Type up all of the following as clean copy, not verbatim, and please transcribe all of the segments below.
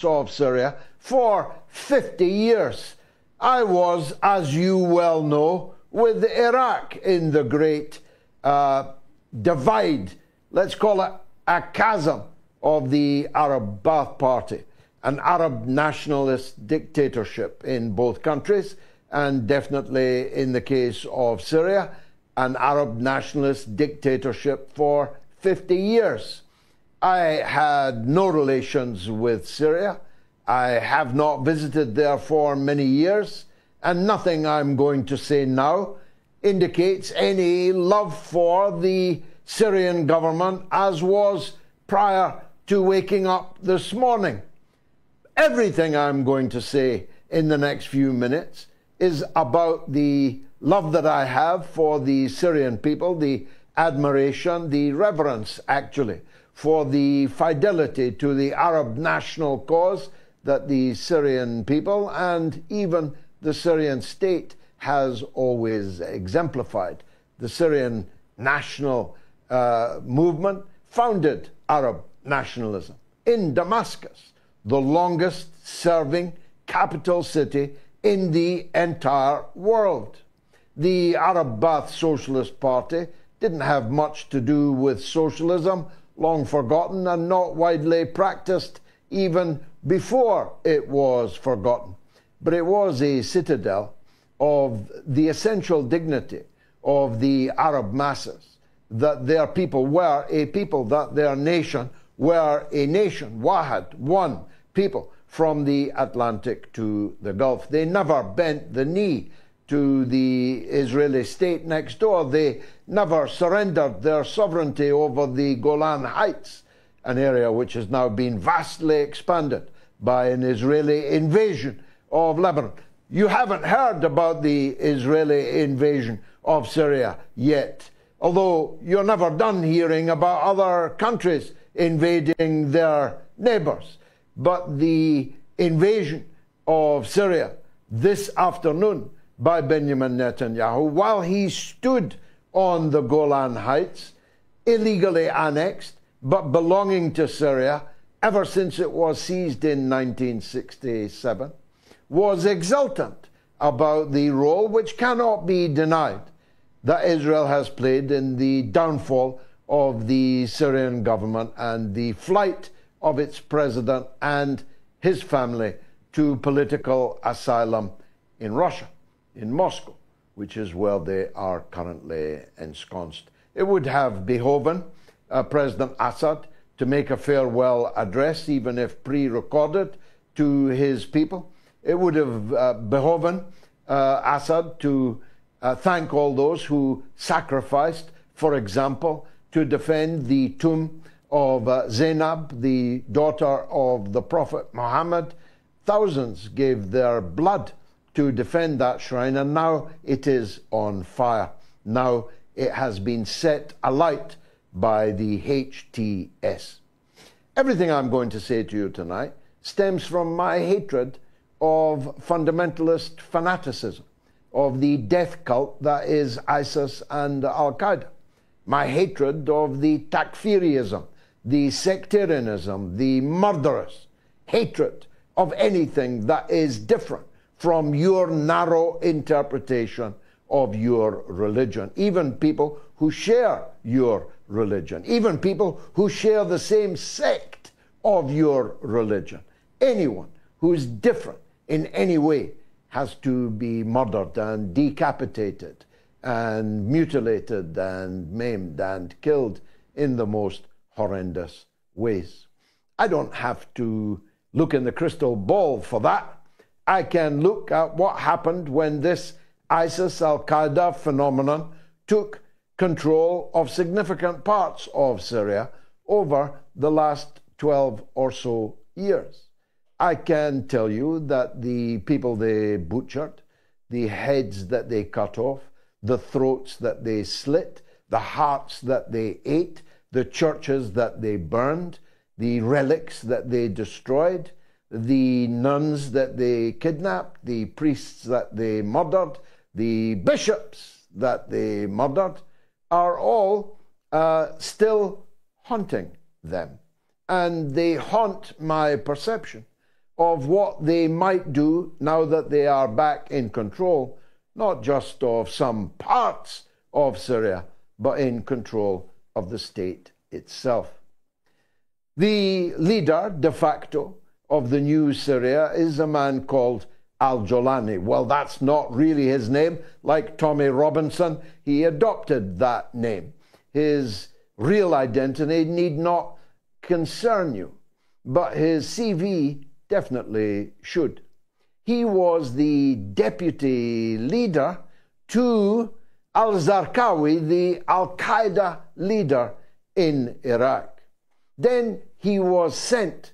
of Syria for 50 years. I was, as you well know, with Iraq in the great divide, let's call it a chasm, of the Arab Ba'ath Party, an Arab nationalist dictatorship in both countries, and definitely in the case of Syria, an Arab nationalist dictatorship for 50 years. I had no relations with Syria. I have not visited there for many years, and nothing I'm going to say now indicates any love for the Syrian government, as was prior to waking up this morning. Everything I'm going to say in the next few minutes is about the love that I have for the Syrian people, the admiration, the reverence, actually, for the fidelity to the Arab national cause that the Syrian people and even the Syrian state has always exemplified. The Syrian national movement founded Arab nationalism in Damascus, the longest serving capital city in the entire world. The Arab Ba'ath Socialist Party didn't have much to do with socialism, long forgotten and not widely practiced even before it was forgotten. But it was a citadel of the essential dignity of the Arab masses, that their people were a people, that their nation were a nation, wahad, one people, from the Atlantic to the Gulf. They never bent the knee to the Israeli state next door. They never surrendered their sovereignty over the Golan Heights, an area which has now been vastly expanded by an Israeli invasion of Lebanon. You haven't heard about the Israeli invasion of Syria yet, although you're never done hearing about other countries invading their neighbors. But the invasion of Syria this afternoon by Benjamin Netanyahu, while he stood on the Golan Heights, illegally annexed, but belonging to Syria ever since it was seized in 1967, was exultant about the role, which cannot be denied, that Israel has played in the downfall of the Syrian government and the flight of its president and his family to political asylum in Russia, in Moscow, which is where they are currently ensconced. It would have behoven President Assad to make a farewell address, even if pre-recorded, to his people. It would have behoven Assad to thank all those who sacrificed, for example, to defend the tomb of Zainab, the daughter of the Prophet Muhammad. Thousands gave their blood to defend that shrine, and now it is on fire. Now it has been set alight by the HTS. Everything I'm going to say to you tonight stems from my hatred of fundamentalist fanaticism, of the death cult that is ISIS and Al-Qaeda. My hatred of the takfiriism, the sectarianism, the murderous hatred of anything that is different from your narrow interpretation of your religion. Even people who share your religion, even people who share the same sect of your religion. Anyone who is different in any way has to be murdered and decapitated and mutilated and maimed and killed in the most horrendous ways. I don't have to look in the crystal ball for that. I can look at what happened when this ISIS Al-Qaeda phenomenon took control of significant parts of Syria over the last 12 or so years. I can tell you that the people they butchered, the heads that they cut off, the throats that they slit, the hearts that they ate, the churches that they burned, the relics that they destroyed, the nuns that they kidnapped, the priests that they murdered, the bishops that they murdered, are all still haunting them. And they haunt my perception. of what they might do now that they are back in control, not just of some parts of Syria, but in control of the state itself. The leader, de facto, of the new Syria is a man called al-Jolani. Well, that's not really his name. Like Tommy Robinson, he adopted that name. His real identity need not concern you, but his CV definitely should. He was the deputy leader to al-Zarqawi, the Al-Qaeda leader in Iraq. Then he was sent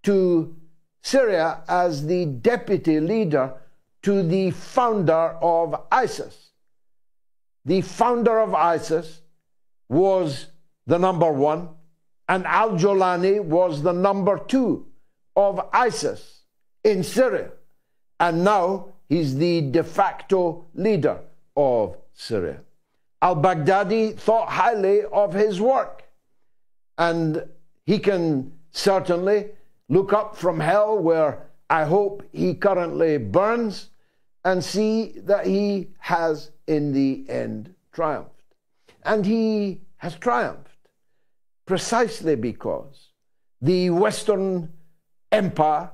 to Syria as the deputy leader to the founder of ISIS. The founder of ISIS was the number one, and al-Jolani was the number two of ISIS in Syria. And now he's the de facto leader of Syria. Al-Baghdadi thought highly of his work, and he can certainly look up from hell, where I hope he currently burns, and see that he has in the end triumphed. And he has triumphed precisely because the Western Empire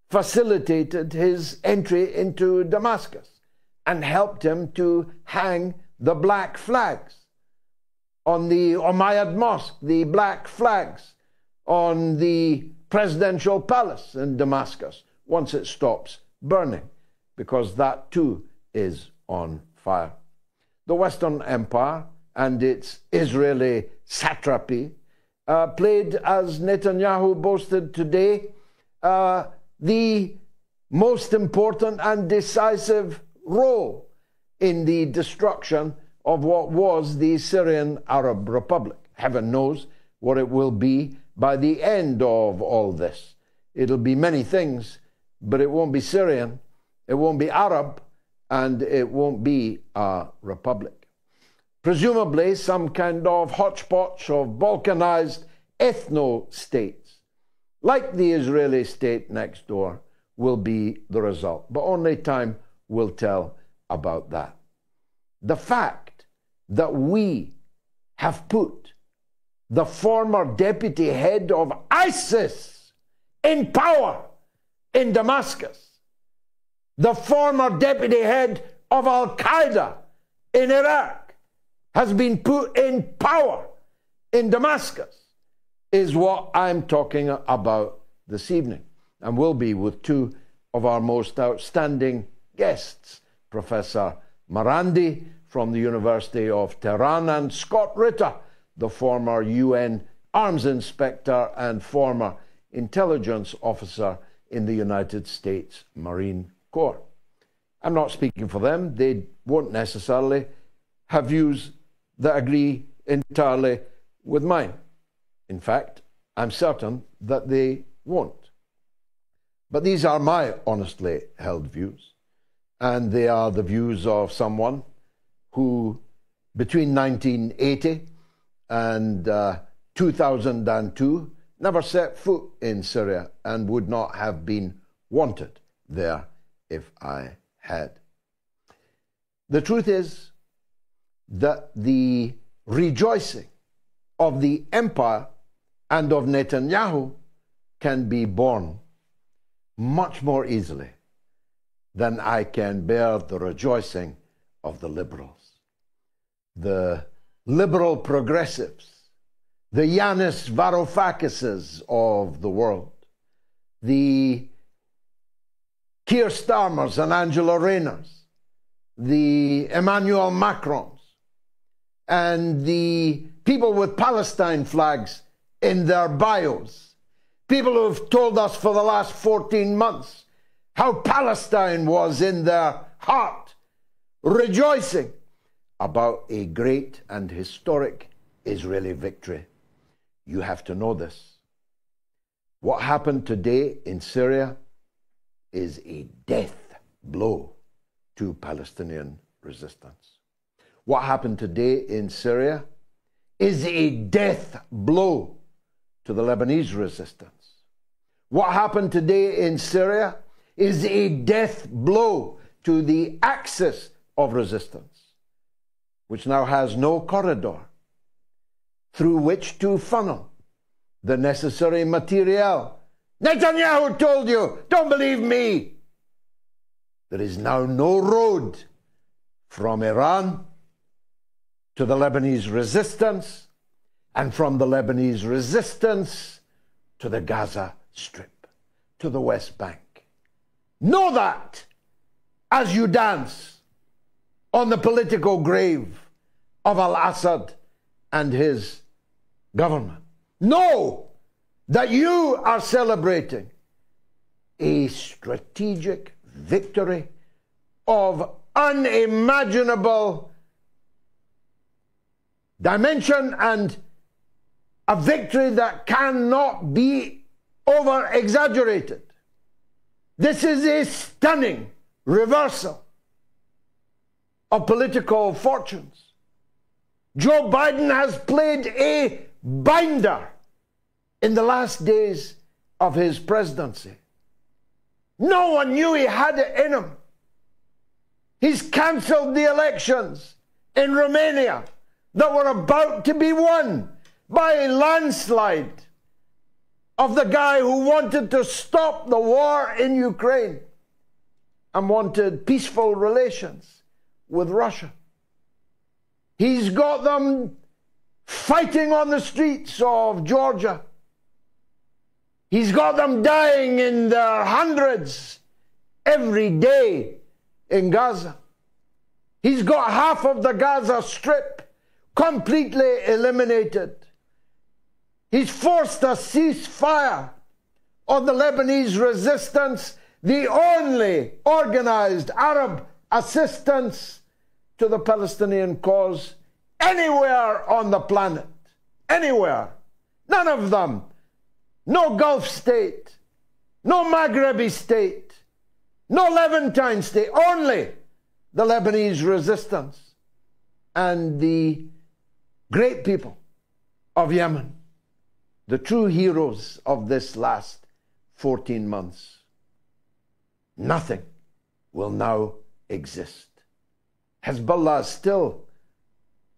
facilitated his entry into Damascus and helped him to hang the black flags on the Umayyad Mosque, the black flags on the presidential palace in Damascus once it stops burning, because that too is on fire. The Western Empire and its Israeli satrapy played, as Netanyahu boasted today, the most important and decisive role in the destruction of what was the Syrian Arab Republic. Heaven knows what it will be by the end of all this. It'll be many things, but it won't be Syrian, it won't be Arab, and it won't be a republic. Presumably some kind of hodgepodge of balkanized ethno-states, like the Israeli state next door, will be the result. But only time will tell about that. The fact that we have put the former deputy head of ISIS in power in Damascus, the former deputy head of Al-Qaeda in Iraq has been put in power in Damascus, is what I'm talking about this evening, and will be with two of our most outstanding guests, Professor Marandi from the University of Tehran, and Scott Ritter, the former UN arms inspector and former intelligence officer in the United States Marine Corps. I'm not speaking for them. They won't necessarily have views that agree entirely with mine. In fact, I'm certain that they won't. But these are my honestly held views, and they are the views of someone who, between 1980 and 2002, never set foot in Syria and would not have been wanted there if I had. The truth is that the rejoicing of the empire and of Netanyahu can be borne much more easily than I can bear the rejoicing of the liberals. The liberal progressives, the Yanis Varoufakis of the world, the Keir Starmers and Angela Rayners, the Emmanuel Macrons, and the people with Palestine flags in their bios, people who have told us for the last 14 months how Palestine was in their heart, rejoicing about a great and historic Israeli victory. You have to know this. What happened today in Syria is a death blow to Palestinian resistance. What happened today in Syria is a death blow to the Lebanese resistance. What happened today in Syria is a death blow to the axis of resistance, which now has no corridor through which to funnel the necessary material. Netanyahu told you, don't believe me. There is now no road from Iran to the Lebanese resistance, and from the Lebanese resistance to the Gaza Strip, to the West Bank. Know that as you dance on the political grave of al-Assad and his government. Know that you are celebrating a strategic victory of unimaginable dimension, and a victory that cannot be over-exaggerated. This is a stunning reversal of political fortunes. Joe Biden has played a binder in the last days of his presidency. No one knew he had it in him. He's cancelled the elections in Romania that were about to be won by a landslide of the guy who wanted to stop the war in Ukraine and wanted peaceful relations with Russia. He's got them fighting on the streets of Georgia. He's got them dying in their hundreds every day in Gaza. He's got half of the Gaza Strip completely eliminated. He's forced a ceasefire on the Lebanese resistance, the only organized Arab assistance to the Palestinian cause anywhere on the planet. Anywhere. None of them. No Gulf state, no Maghrebi state, no Levantine state, only the Lebanese resistance and the great people of Yemen, the true heroes of this last 14 months. Nothing will now exist. Hezbollah is still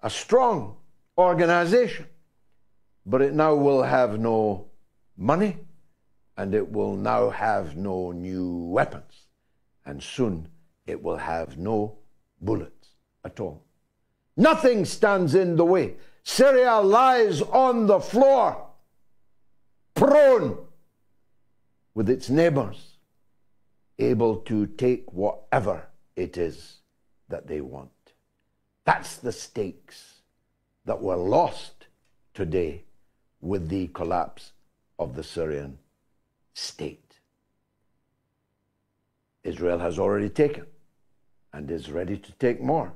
a strong organization, but it now will have no money, and it will now have no new weapons, and soon it will have no bullets at all. Nothing stands in the way. Syria lies on the floor, prone, with its neighbors, able to take whatever it is that they want. That's the stakes that were lost today with the collapse of the Syrian state. Israel has already taken and is ready to take more.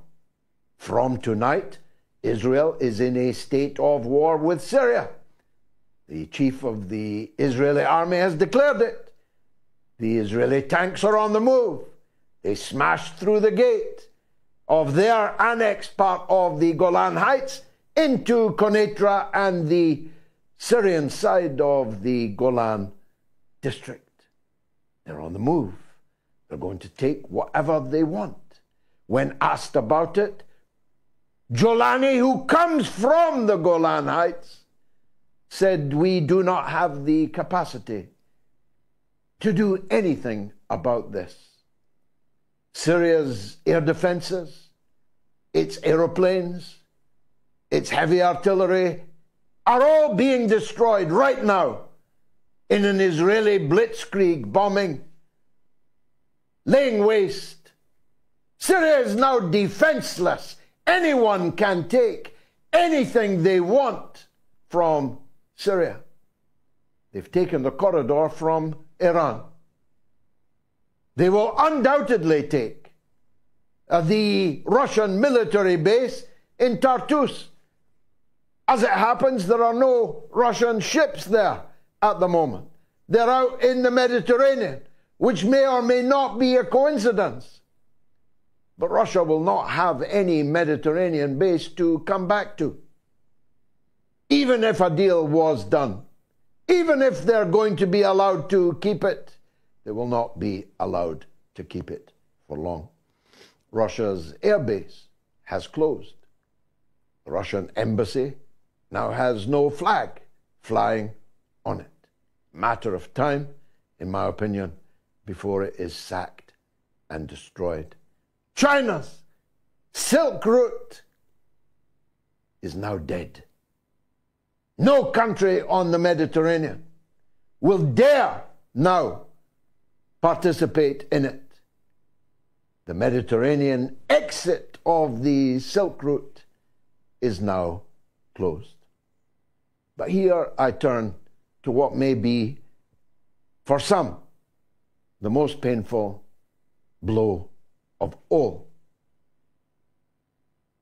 From tonight, Israel is in a state of war with Syria. The chief of the Israeli army has declared it. The Israeli tanks are on the move. They smashed through the gate of their annexed part of the Golan Heights into Konetra and the Syrian side of the Golan district. They're on the move. They're going to take whatever they want. When asked about it, Jolani, who comes from the Golan Heights, said, we do not have the capacity to do anything about this. Syria's air defenses, its aeroplanes, its heavy artillery are all being destroyed right now in an Israeli blitzkrieg bombing, laying waste. Syria is now defenseless. Anyone can take anything they want from Syria. They've taken the corridor from Iran. They will undoubtedly take the Russian military base in Tartus. As it happens, there are no Russian ships there at the moment. They're out in the Mediterranean, which may or may not be a coincidence. But Russia will not have any Mediterranean base to come back to. Even if a deal was done Even if they're going to be allowed to keep it, they will not be allowed to keep it for long. Russia's airbase has closed. The Russian embassy now has no flag flying on it. Matter of time, in my opinion, before it is sacked and destroyed. China's Silk Route is now dead. No country on the Mediterranean will dare now participate in it. The Mediterranean exit of the Silk Route is now closed. But here I turn to what may be, for some, the most painful blow of all.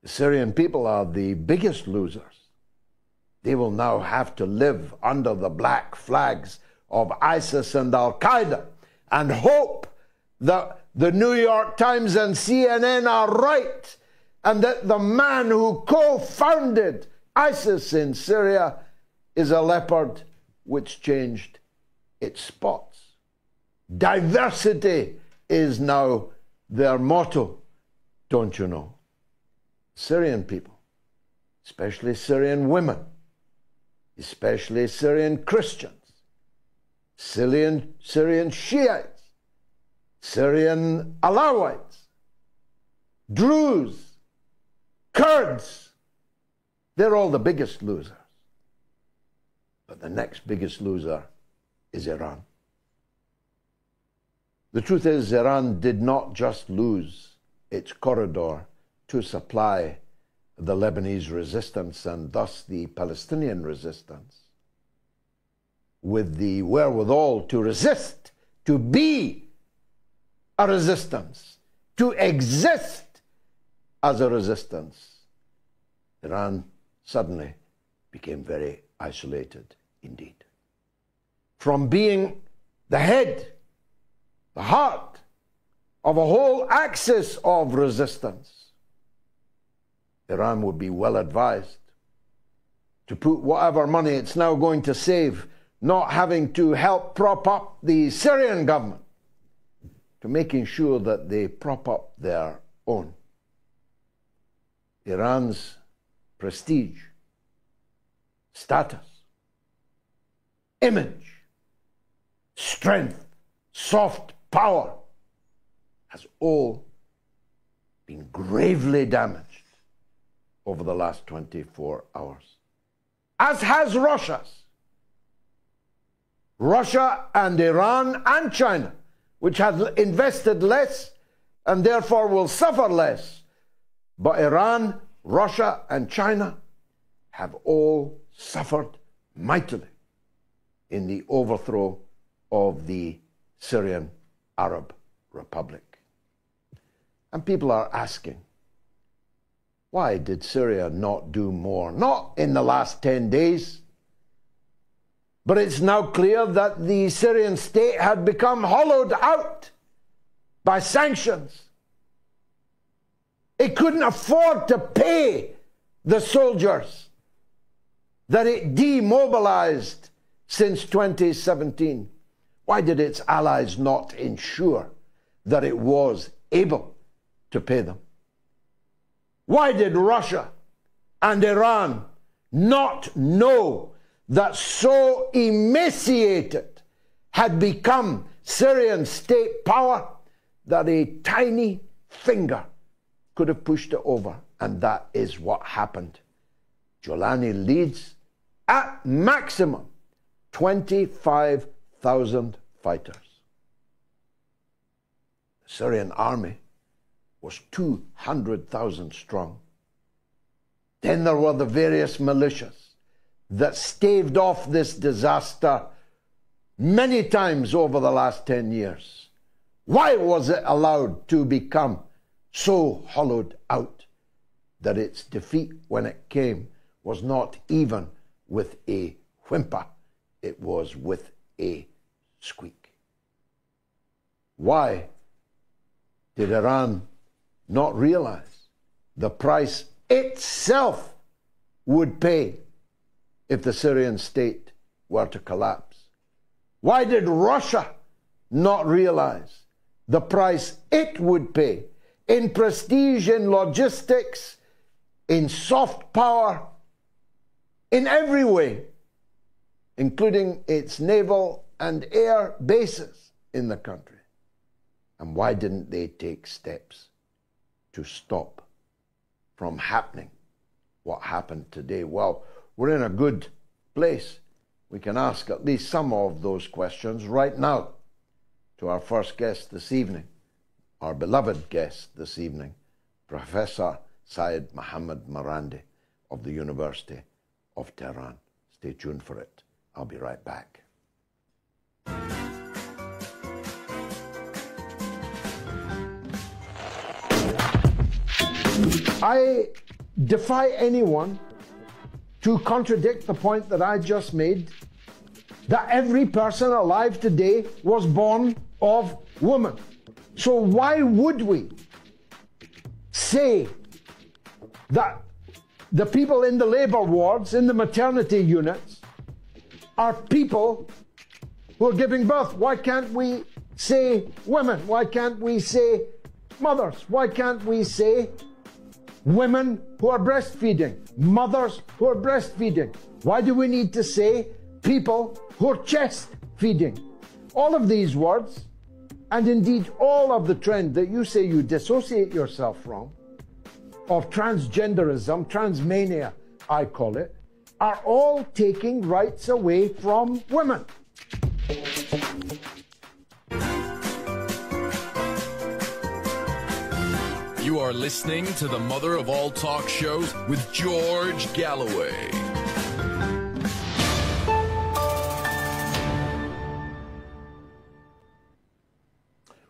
The Syrian people are the biggest losers. They will now have to live under the black flags of ISIS and Al-Qaeda and hope that the New York Times and CNN are right and that the man who co-founded ISIS in Syria is a leopard which changed its spots. Diversity is now their motto, don't you know? Syrian people, especially Syrian women, especially Syrian Christians, Syrian Shiites, Syrian Alawites, Druze, Kurds, they're all the biggest losers. But the next biggest loser is Iran. The truth is, Iran did not just lose its corridor to supply the Lebanese resistance and thus the Palestinian resistance with the wherewithal to resist, to be a resistance, to exist as a resistance. Iran suddenly became very isolated indeed. From being the head, the heart of a whole axis of resistance, Iran would be well advised to put whatever money it's now going to save, not having to help prop up the Syrian government, to making sure that they prop up their own. Iran's prestige, status, image, strength, soft power has all been gravely damaged over the last 24 hours. As has Russia's. Russia and Iran and China, which has invested less and therefore will suffer less. But Iran, Russia and China have all suffered mightily in the overthrow of the Syrian Arab Republic. And people are asking, why did Syria not do more? Not in the last 10 days, but it's now clear that the Syrian state had become hollowed out by sanctions. It couldn't afford to pay the soldiers that it demobilized since 2017. Why did its allies not ensure that it was able to pay them? Why did Russia and Iran not know that so emaciated had become Syrian state power that a tiny finger could have pushed it over? And that is what happened. Jolani leads at maximum 25,000 fighters. The Syrian army was 200,000 strong. Then there were the various militias that staved off this disaster many times over the last 10 years. Why was it allowed to become so hollowed out that its defeat, when it came, was not even with a whimper, it was with a squeak? Why did Iran not realize the price itself would pay if the Syrian state were to collapse? Why did Russia not realize the price it would pay in prestige, in logistics, in soft power, in every way, including its naval and air bases in the country? And why didn't they take steps to stop from happening what happened today? Well, we're in a good place. We can ask at least some of those questions right now to our first guest this evening, our beloved guest this evening, Professor Syed Mohammed Marandi of the University of Tehran. Stay tuned for it. I'll be right back. I defy anyone to contradict the point that I just made, that every person alive today was born of woman. So why would we say that the people in the labor wards, in the maternity units, are people who are giving birth? Why can't we say women? Why can't we say mothers? Why can't we say women who are breastfeeding, mothers who are breastfeeding? Why do we need to say people who are chest feeding? All of these words, and indeed all of the trend that you say you dissociate yourself from, of transgenderism, transmania, I call it, are all taking rights away from women. You are listening to the mother of all talk shows with George Galloway.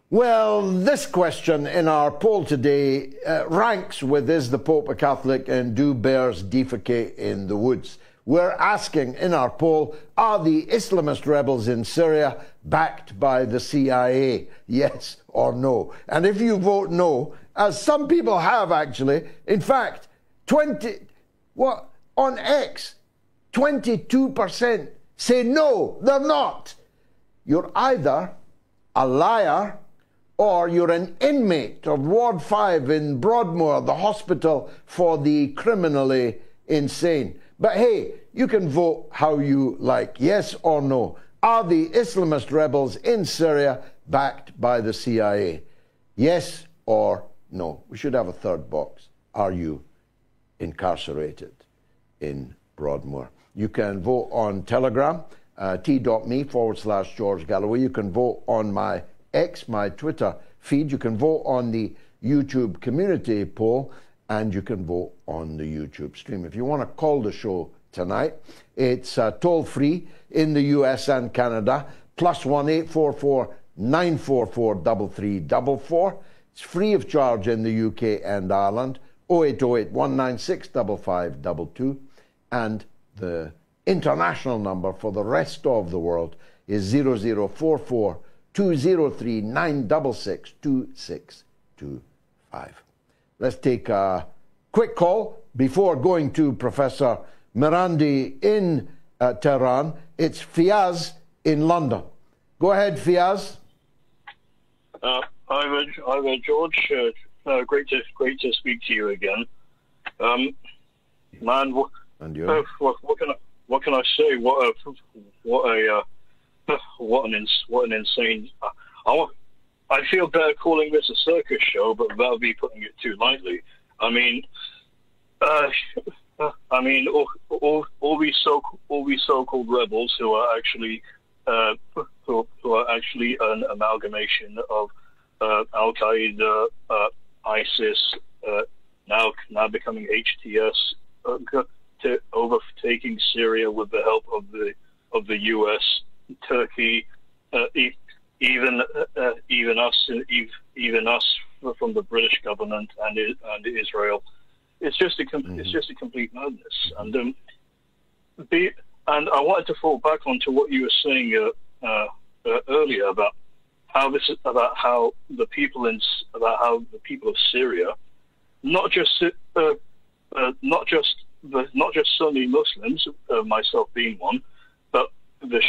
Well, this question in our poll today ranks with "Is the Pope a Catholic and do bears defecate in the woods?" We're asking in our poll, are the Islamist rebels in Syria backed by the CIA? Yes or no? And if you vote no, as some people have actually, in fact, on X, 22% say no, they're not. You're either a liar or you're an inmate of Ward 5 in Broadmoor, the hospital for the criminally insane. But hey, you can vote how you like, yes or no. Are the Islamist rebels in Syria backed by the CIA? Yes or no? We should have a third box. Are you incarcerated in Broadmoor? You can vote on Telegram, t.me/George Galloway. You can vote on my X, my Twitter feed. You can vote on the YouTube community poll, and you can vote on the YouTube stream. If you want to call the show tonight, it's toll-free in the US and Canada, +1 844 944 3344. It's free of charge in the UK and Ireland, 0808 196 5522. And the international number for the rest of the world is 0044 203 966 2625. Let's take a quick call before going to Professor Marandi in Tehran. It's Fiaz in London. Go ahead, Fiaz. Hi, George. Great to speak to you again. Man, and you? What can I say? What an insane. I feel better calling this a circus show, but that would be putting it too lightly. I mean, all these so-called rebels who are actually an amalgamation of Al Qaeda, ISIS, now becoming HTS, overtaking Syria with the help of the U.S., Turkey, even us from the British government and Israel. It's just a complete madness. And I wanted to fall back onto what you were saying earlier about how the people of Syria, not just Sunni Muslims, myself being one, but the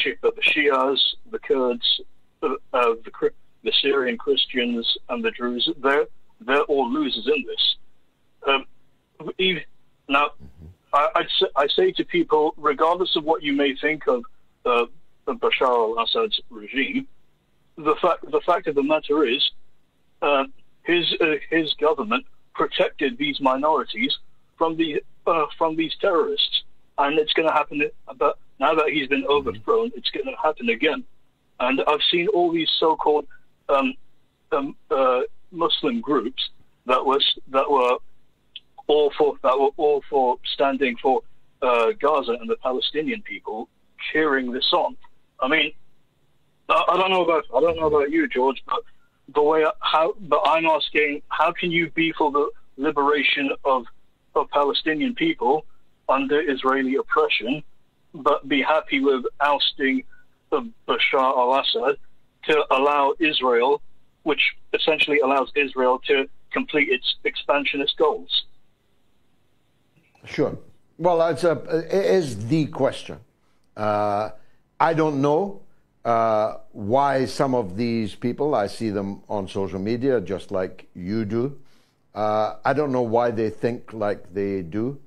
Shias, the Kurds, the Syrian Christians, and the Druze, they're all losers in this. Now, I say to people, regardless of what you may think of Bashar al-Assad's regime, the fact of the matter is, his government protected these minorities from these terrorists, and it's going to happen. But now that he's been overthrown, it's going to happen again. And I've seen all these so-called Muslim groups that were all for standing for Gaza and the Palestinian people cheering this on. I mean, I don't know about you, George, but I'm asking, how can you be for the liberation of Palestinian people under Israeli oppression, but be happy with ousting Bashar al-Assad to allow Israel, which essentially allows Israel to complete its expansionist goals? Sure. Well, it is the question. I don't know why some of these people, I see them on social media just like you do. I don't know why they think like they do.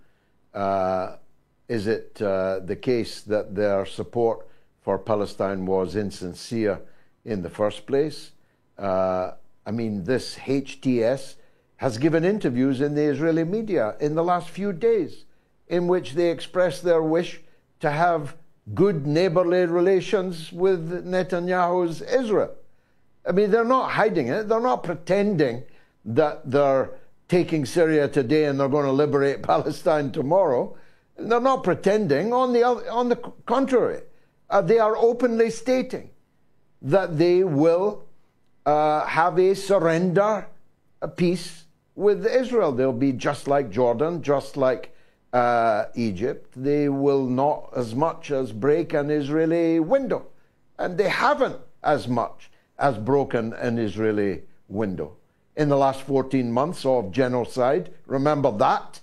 Is it the case that their support for Palestine was insincere in the first place? I mean, this HTS has given interviews in the Israeli media in the last few days in which they express their wish to have good neighborly relations with Netanyahu's Israel. I mean, they're not hiding it. They're not pretending that they're taking Syria today and they're going to liberate Palestine tomorrow. They're not pretending. On the contrary, they are openly stating that they will have a surrender, a peace with Israel. They'll be just like Jordan, just like Egypt. They will not as much as break an Israeli window. And they haven't as much as broken an Israeli window in the last 14 months of genocide. Remember that?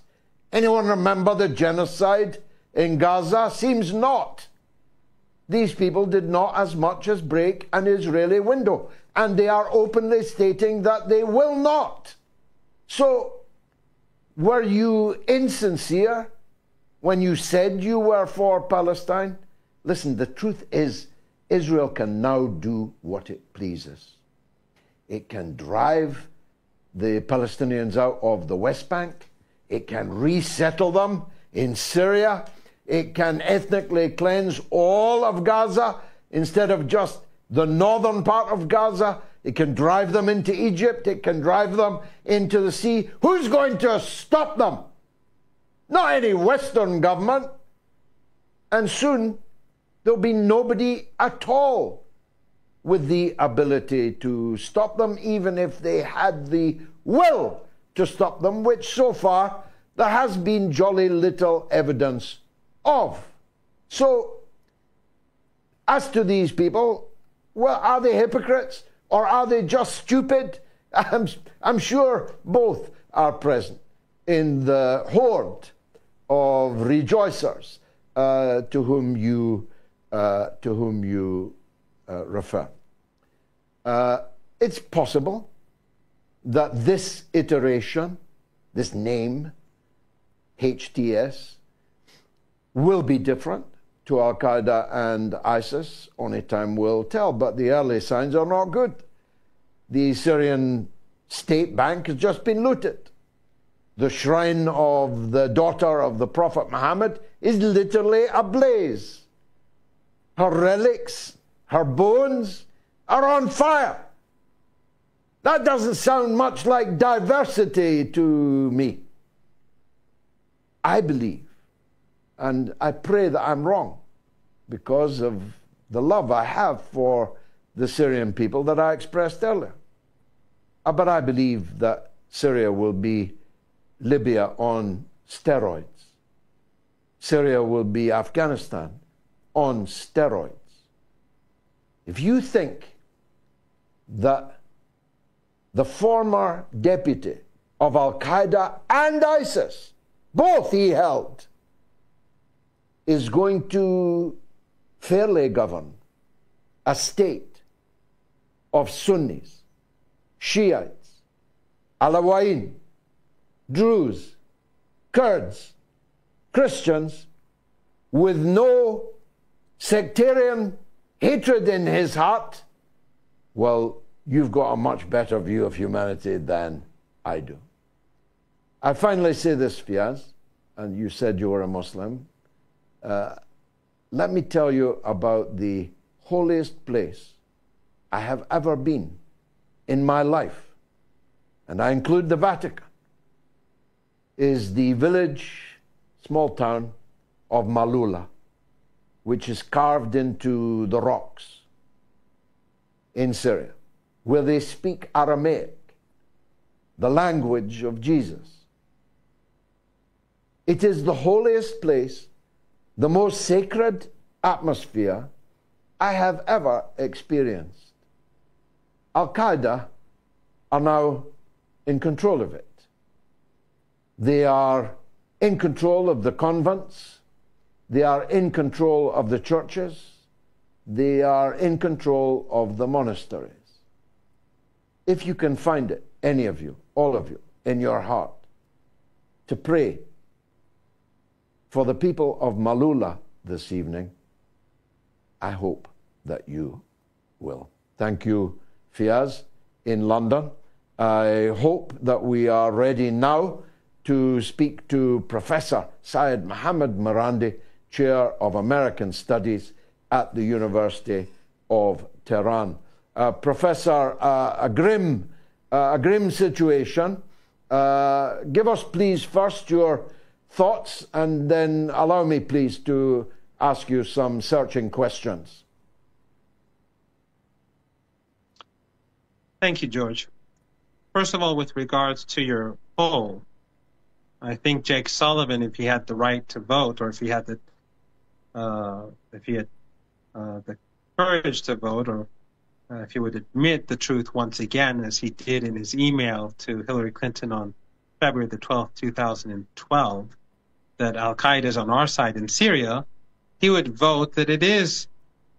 Anyone remember the genocide in Gaza? Seems not. These people did not as much as break an Israeli window. And they are openly stating that they will not. So, were you insincere when you said you were for Palestine? Listen, the truth is, Israel can now do what it pleases. It can drive the Palestinians out of the West Bank. It can resettle them in Syria. It can ethnically cleanse all of Gaza instead of just the northern part of Gaza. It can drive them into Egypt. It can drive them into the sea. Who's going to stop them? Not any Western government. And soon there'll be nobody at all with the ability to stop them, even if they had the will to stop them, which so far there has been jolly little evidence of. So, as to these people, well, are they hypocrites or are they just stupid? I'm sure both are present in the horde of rejoicers to whom you refer. It's possible that this iteration, this name, HTS, will be different to Al-Qaeda and ISIS. Only time will tell, but the early signs are not good. The Syrian state bank has just been looted. The shrine of the daughter of the Prophet Muhammad is literally ablaze. Her relics, her bones are on fire. That doesn't sound much like diversity to me. I believe, and I pray that I'm wrong, because of the love I have for the Syrian people that I expressed earlier. But I believe that Syria will be Libya on steroids. Syria will be Afghanistan on steroids. If you think that the former deputy of Al-Qaeda and ISIS, both he held, is going to fairly govern a state of Sunnis, Shiites, Alawiyin, Druze, Kurds, Christians, with no sectarian hatred in his heart, well, you've got a much better view of humanity than I do. I finally say this, Fiaz, and you said you were a Muslim. Let me tell you about the holiest place I have ever been in my life, and I include the Vatican, is the village, small town of Malula, which is carved into the rocks in Syria, where they speak Aramaic, the language of Jesus. It is the holiest place, the most sacred atmosphere I have ever experienced. Al-Qaeda are now in control of it. They are in control of the convents. They are in control of the churches. They are in control of the monasteries. If you can find it, any of you, all of you, in your heart, to pray for the people of Malula this evening, I hope that you will. Thank you, Fiaz, in London. I hope that we are ready now to speak to Professor Syed Mohammed Marandi, Chair of American Studies at the University of Tehran. Professor, a grim situation. Give us, please, first your thoughts, and then allow me, please, to ask you some searching questions. Thank you, George. First of all, with regards to your poll, I think Jake Sullivan, if he had the right to vote, or if he had the courage to vote, or if he would admit the truth once again, as he did in his email to Hillary Clinton on February the 12th, 2012, that Al-Qaeda is on our side in Syria, he would vote that it is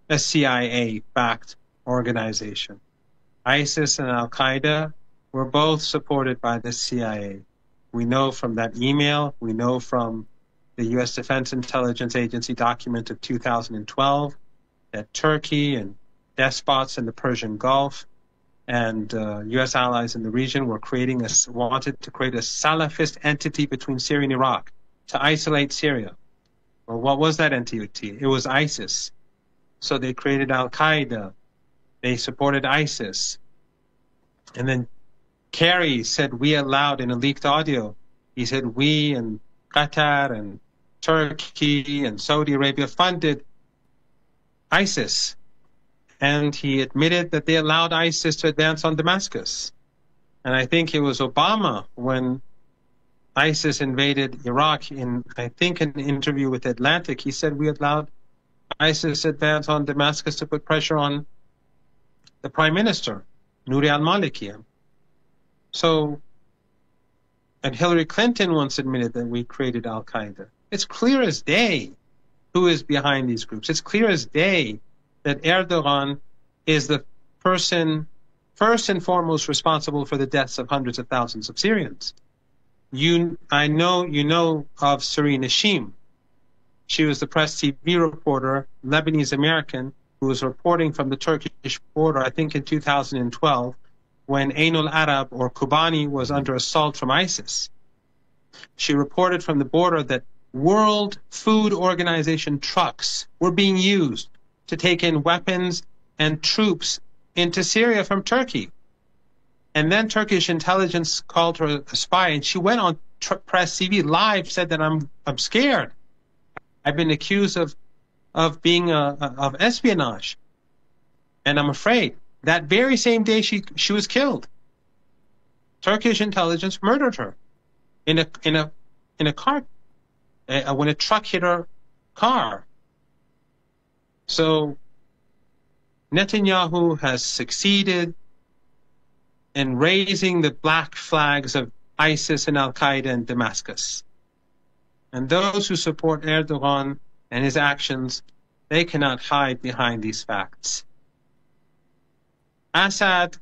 a CIA-backed organization. ISIS and Al-Qaeda were both supported by the CIA. We know from that email, we know from the U.S. Defense Intelligence Agency document of 2012 that Turkey and despots in the Persian Gulf and U.S. allies in the region were wanted to create a Salafist entity between Syria and Iraq to isolate Syria. Well, what was that entity? It was ISIS. So they created Al-Qaeda. They supported ISIS. And then Kerry said, we allowed, in a leaked audio, he said, we and Qatar and Turkey and Saudi Arabia funded ISIS. And he admitted that they allowed ISIS to advance on Damascus. And I think it was Obama, when ISIS invaded Iraq, in, I think, an interview with Atlantic, he said we allowed ISIS to advance on Damascus to put pressure on the Prime Minister, Nouri al-Maliki. So, and Hillary Clinton once admitted that we created Al-Qaeda. It's clear as day who is behind these groups. It's clear as day that Erdogan is the person first and foremost responsible for the deaths of hundreds of thousands of Syrians. I know you know of Suri Nashim. She was the Press TV reporter, Lebanese American, who was reporting from the Turkish border, I think in 2012, when Ain al-Arab or Kobani was under assault from ISIS. She reported from the border that World Food Organization trucks were being used to take in weapons and troops into Syria from Turkey. And then Turkish intelligence called her a spy, and she went on Press TV live, said that I'm scared. I've been accused of being of espionage, and I'm afraid. That very same day she was killed. Turkish intelligence murdered her in a car when a truck hit her car. So Netanyahu has succeeded in raising the black flags of ISIS and Al-Qaeda in Damascus. And those who support Erdogan and his actions, They cannot hide behind these facts. Assad,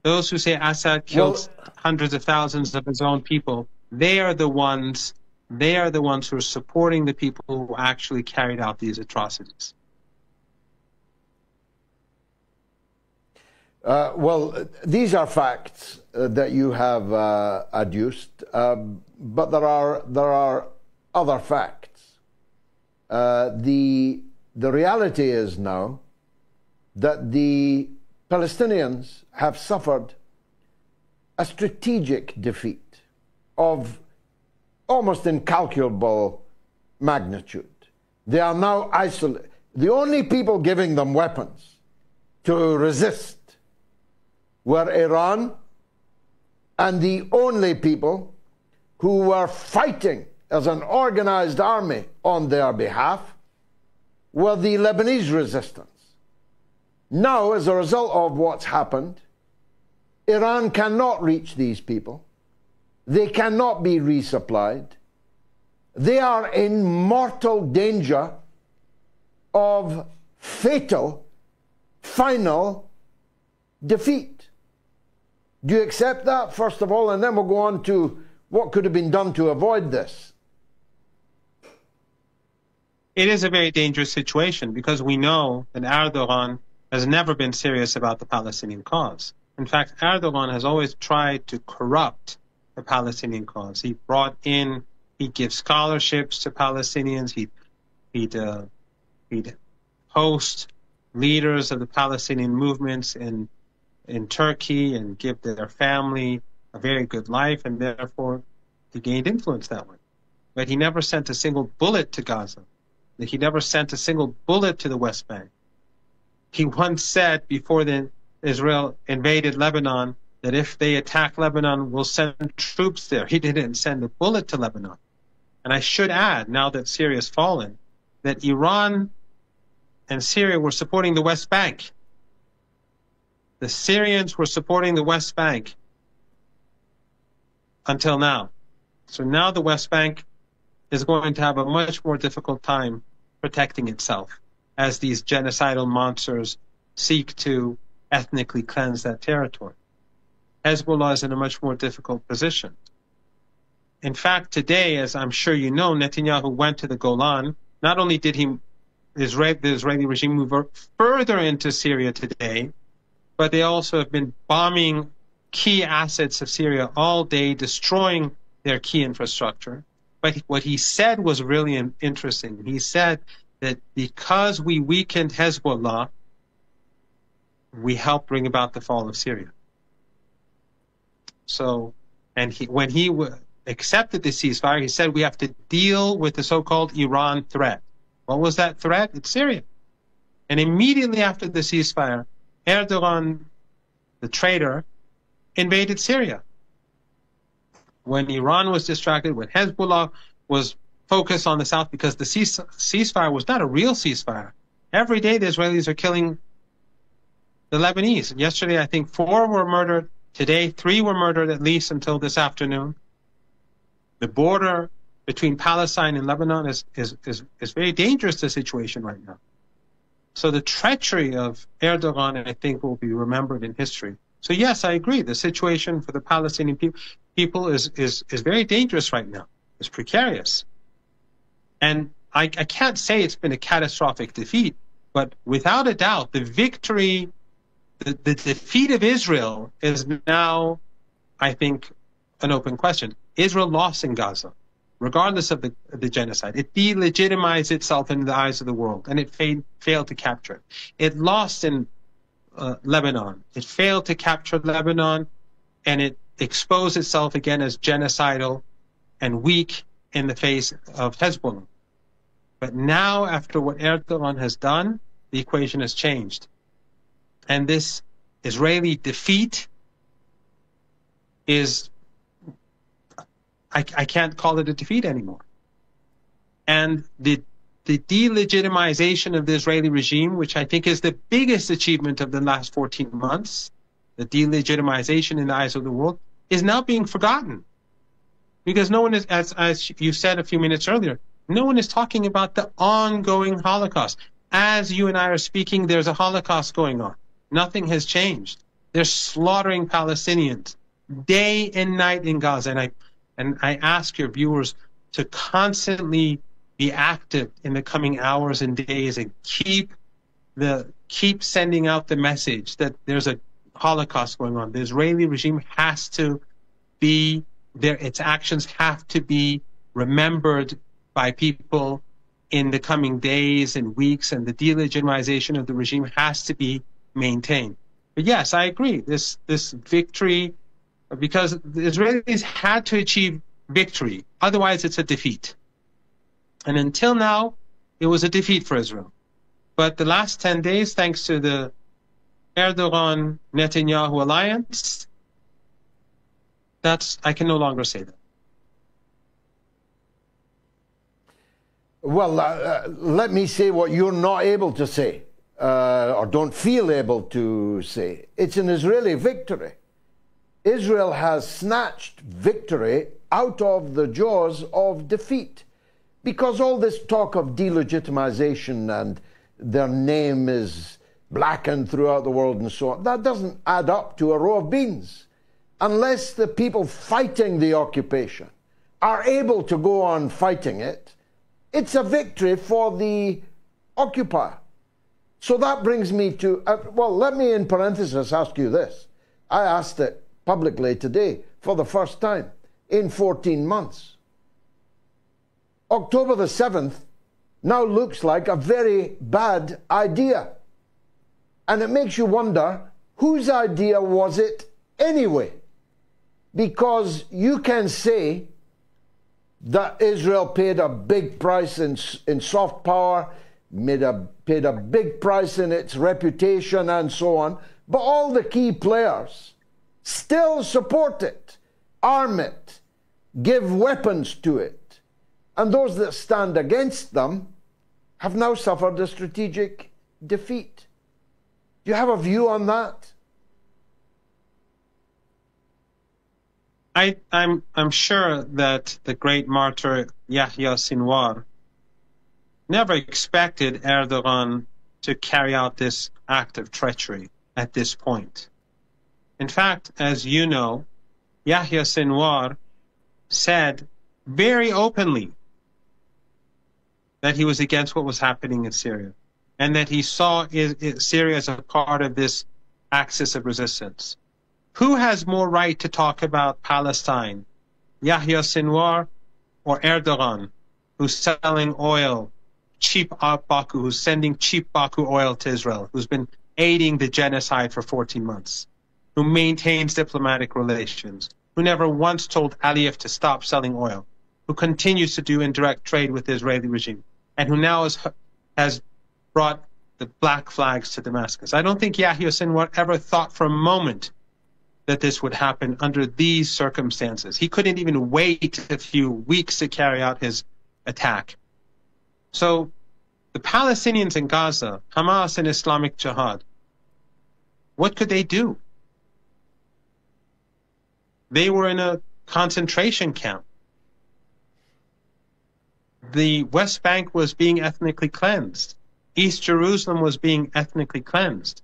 those who say Assad killed hundreds of thousands of his own people, they are the ones who are supporting the people who actually carried out these atrocities. Well, these are facts that you have adduced, but there are other facts. The reality is now that the Palestinians have suffered a strategic defeat of almost incalculable magnitude. They are now isolated. The only people giving them weapons to resist were Iran, and the only people who were fighting as an organized army on their behalf were the Lebanese resistance. Now, as a result of what's happened, Iran cannot reach these people. They cannot be resupplied. They are in mortal danger of fatal, final defeat. Do you accept that, first of all, and then we'll go on to what could have been done to avoid this? It is a very dangerous situation because we know that Erdogan has never been serious about the Palestinian cause. In fact, Erdogan has always tried to corrupt the Palestinian cause. He gives scholarships to Palestinians. He'd host leaders of the Palestinian movements in Turkey and give their family a very good life, and therefore he gained influence that way. But he never sent a single bullet to Gaza. He never sent a single bullet to the West Bank. He once said before Israel invaded Lebanon that if they attack Lebanon, we'll send troops there. He didn't send a bullet to Lebanon. And I should add, now that Syria has fallen, that Iran and Syria were supporting the West Bank. The Syrians were supporting the West Bank until now. So now the West Bank is going to have a much more difficult time protecting itself as these genocidal monsters seek to ethnically cleanse that territory. Hezbollah is in a much more difficult position. In fact, today, as I'm sure you know, Netanyahu went to the Golan. Not only did the Israeli regime move further into Syria today, but they also have been bombing key assets of Syria all day, destroying their key infrastructure. But what he said was really interesting. He said that because we weakened Hezbollah, we helped bring about the fall of Syria. So, and when he accepted the ceasefire, he said we have to deal with the so-called Iran threat. What was that threat? It's Syria. And immediately after the ceasefire, Erdogan, the traitor, invaded Syria. When Iran was distracted, when Hezbollah was focused on the south, because the ceasefire was not a real ceasefire. Every day the Israelis are killing the Lebanese. Yesterday, I think 4 were murdered. Today, 3 were murdered at least until this afternoon. The border between Palestine and Lebanon is very dangerous, the situation right now. So the treachery of Erdogan, I think, will be remembered in history. So yes, I agree. The situation for the Palestinian people is very dangerous right now. It's precarious. And I can't say it's been a catastrophic defeat, but without a doubt, the victory, the defeat of Israel is now, I think, an open question. Israel lost in Gaza, regardless of the genocide. It delegitimized itself in the eyes of the world, and it failed to capture it. It lost in Lebanon. It failed to capture Lebanon, and it exposed itself again as genocidal and weak in the face of Hezbollah. But now, after what Erdogan has done, the equation has changed. And this Israeli defeat is, I can't call it a defeat anymore. And the delegitimization of the Israeli regime, which I think is the biggest achievement of the last 14 months, the delegitimization in the eyes of the world, is now being forgotten. Because no one is, as you said a few minutes earlier, no one is talking about the ongoing Holocaust. As you and I are speaking, there's a Holocaust going on. Nothing has changed. They're slaughtering Palestinians day and night in Gaza. And I ask your viewers to constantly be active in the coming hours and days and keep sending out the message that there's a Holocaust going on. The Israeli regime has to be there. Its actions have to be remembered by people in the coming days and weeks, and the delegitimization of the regime has to be maintained. But yes, I agree. This victory, because the Israelis had to achieve victory, otherwise it's a defeat. And until now, it was a defeat for Israel. But the last 10 days, thanks to the Erdogan-Netanyahu alliance, I can no longer say that. Well, let me say what you're not able to say, or don't feel able to say. It's an Israeli victory. Israel has snatched victory out of the jaws of defeat, because all this talk of delegitimization and their name is blackened throughout the world and so on, that doesn't add up to a row of beans. Unless the people fighting the occupation are able to go on fighting it, it's a victory for the occupier. So that brings me to, well, let me in parenthesis ask you this. I asked it publicly today for the first time in 14 months. October the 7th now looks like a very bad idea. And it makes you wonder, whose idea was it anyway? Because you can say that Israel paid a big price in soft power, paid a big price in its reputation and so on, but all the key players still support it, arm it, give weapons to it. And those that stand against them have now suffered a strategic defeat. Do you have a view on that? I'm sure that the great martyr Yahya Sinwar never expected Erdogan to carry out this act of treachery at this point. In fact, as you know, Yahya Sinwar said very openly that he was against what was happening in Syria, and that he saw Syria as a part of this axis of resistance. Who has more right to talk about Palestine, Yahya Sinwar or Erdogan, who's selling oil, cheap Baku, who's sending cheap Baku oil to Israel, who's been aiding the genocide for 14 months, who maintains diplomatic relations, who never once told Aliyev to stop selling oil, who continues to do indirect trade with the Israeli regime, and who now has brought the black flags to Damascus. I don't think Yahya Sinwar ever thought for a moment that this would happen under these circumstances. He couldn't even wait a few weeks to carry out his attack. So the Palestinians in Gaza, Hamas and Islamic Jihad, what could they do? They were in a concentration camp. The West Bank was being ethnically cleansed. East Jerusalem was being ethnically cleansed.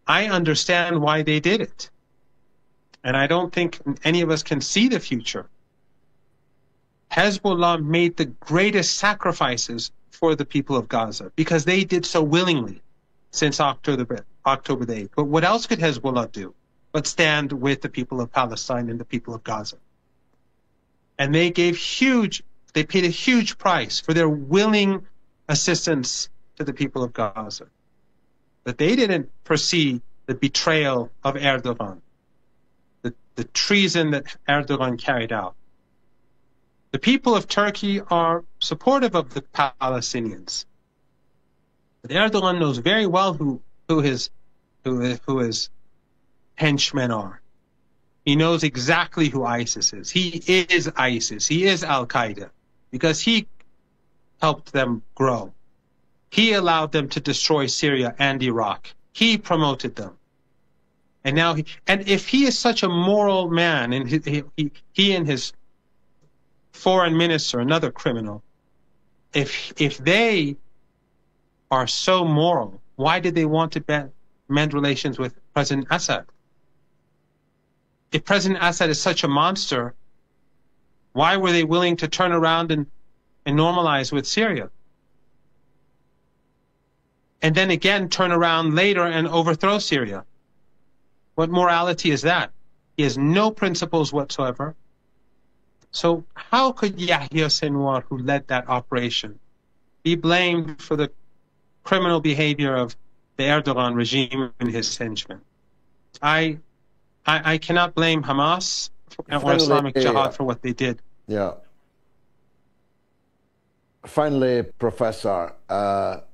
I understand why they did it. And I don't think any of us can see the future. Hezbollah made the greatest sacrifices for the people of Gaza because they did so willingly since October the 8th. But what else could Hezbollah do but stand with the people of Palestine and the people of Gaza? And they paid a huge price for their willing assistance to the people of Gaza. But they didn't foresee the betrayal of Erdogan, the treason that Erdogan carried out. The people of Turkey are supportive of the Palestinians. But Erdogan knows very well who his henchmen are. He knows exactly who ISIS is. He is ISIS. He is Al-Qaeda because he helped them grow. He allowed them to destroy Syria and Iraq. He promoted them. And now, if he is such a moral man, and he and his foreign minister, another criminal, if they are so moral, why did they want to mend relations with President Assad? If President Assad is such a monster, why were they willing to turn around and normalize with Syria? And then again turn around later and overthrow Syria? What morality is that? He has no principles whatsoever. So how could Yahya Sinwar, who led that operation, be blamed for the criminal behavior of the Erdogan regime and his henchmen? I cannot blame Hamas or Islamic Jihad for what they did. Yeah. Finally, Professor,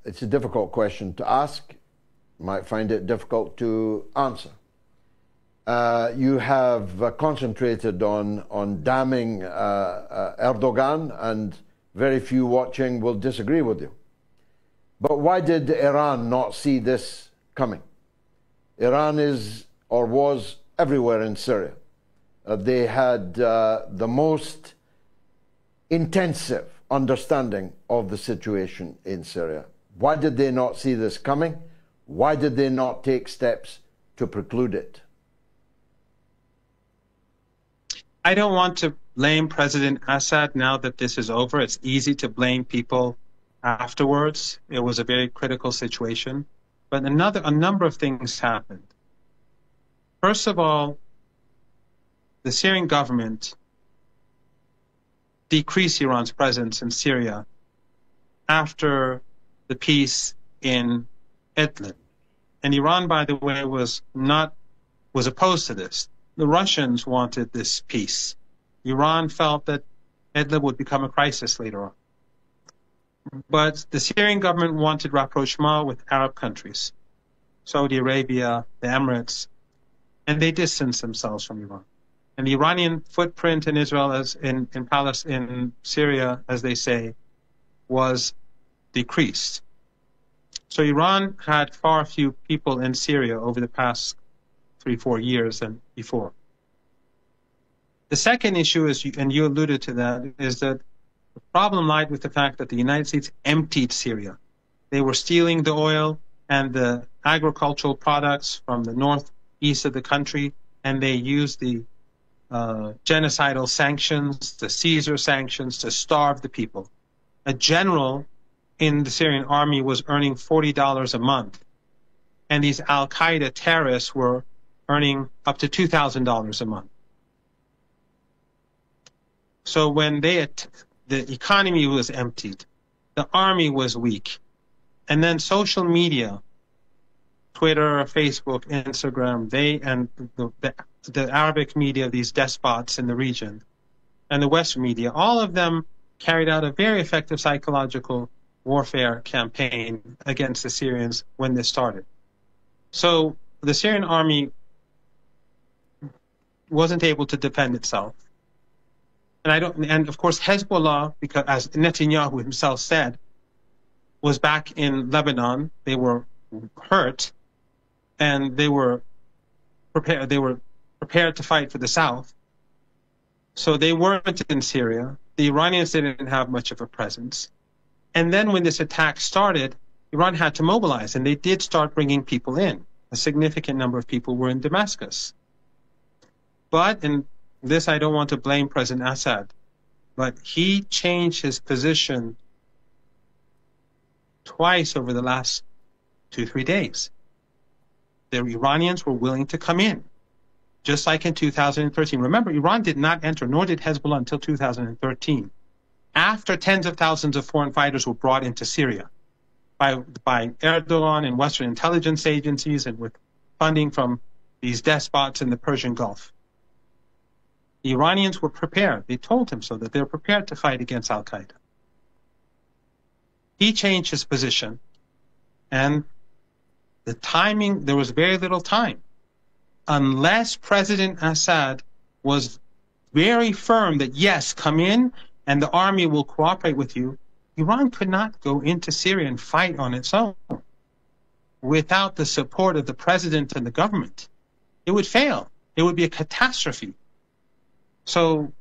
it's a difficult question to ask. You might find it difficult to answer. You have concentrated on damning Erdogan, and very few watching will disagree with you. But why did Iran not see this coming? Iran is or was everywhere in Syria. They had the most intensive understanding of the situation in Syria. Why did they not see this coming? Why did they not take steps to preclude it? I don't want to blame President Assad now that this is over. It's easy to blame people afterwards. It was a very critical situation. But a number of things happened. First of all, the Syrian government decreased Iran's presence in Syria after the peace in Idlib. And Iran, by the way, was opposed to this. The Russians wanted this peace. Iran felt that Idlib would become a crisis later on. But the Syrian government wanted rapprochement with Arab countries, Saudi Arabia, the Emirates, and they distanced themselves from Iran. And the Iranian footprint in Israel, in Syria, as they say, was decreased. So Iran had far few people in Syria over the past 3-4 years than before. The second issue is, and you alluded to that, is that the problem lied with the fact that the United States emptied Syria. They were stealing the oil and the agricultural products from the northeast of the country, and they used the genocidal sanctions, the Caesar sanctions, to starve the people. A general in the Syrian army was earning $40 a month, and these al-Qaeda terrorists were earning up to $2,000 a month. So when the economy was emptied, the army was weak, and then social media, Twitter, Facebook, Instagram, and the Arabic media, these despots in the region, and the Western media, all of them carried out a very effective psychological warfare campaign against the Syrians when this started. So the Syrian army wasn't able to defend itself. And of course Hezbollah, because as Netanyahu himself said, was back in Lebanon. They were hurt, and they were prepared to fight for the south. So they weren't in Syria. The Iranians didn't have much of a presence. And then when this attack started, Iran had to mobilize, and they did start bringing people in. A significant number of people were in Damascus. But, and this I don't want to blame President Assad, but he changed his position twice over the last 2-3 days. The Iranians were willing to come in, just like in 2013. Remember, Iran did not enter, nor did Hezbollah, until 2013, after tens of thousands of foreign fighters were brought into Syria by Erdogan and Western intelligence agencies, and with funding from these despots in the Persian Gulf. The Iranians were prepared. They told him so, that they were prepared to fight against al-Qaeda. He changed his position, and the timing, there was very little time. Unless President Assad was very firm that, yes, come in and the army will cooperate with you, Iran could not go into Syria and fight on its own without the support of the president and the government. It would fail. It would be a catastrophe. So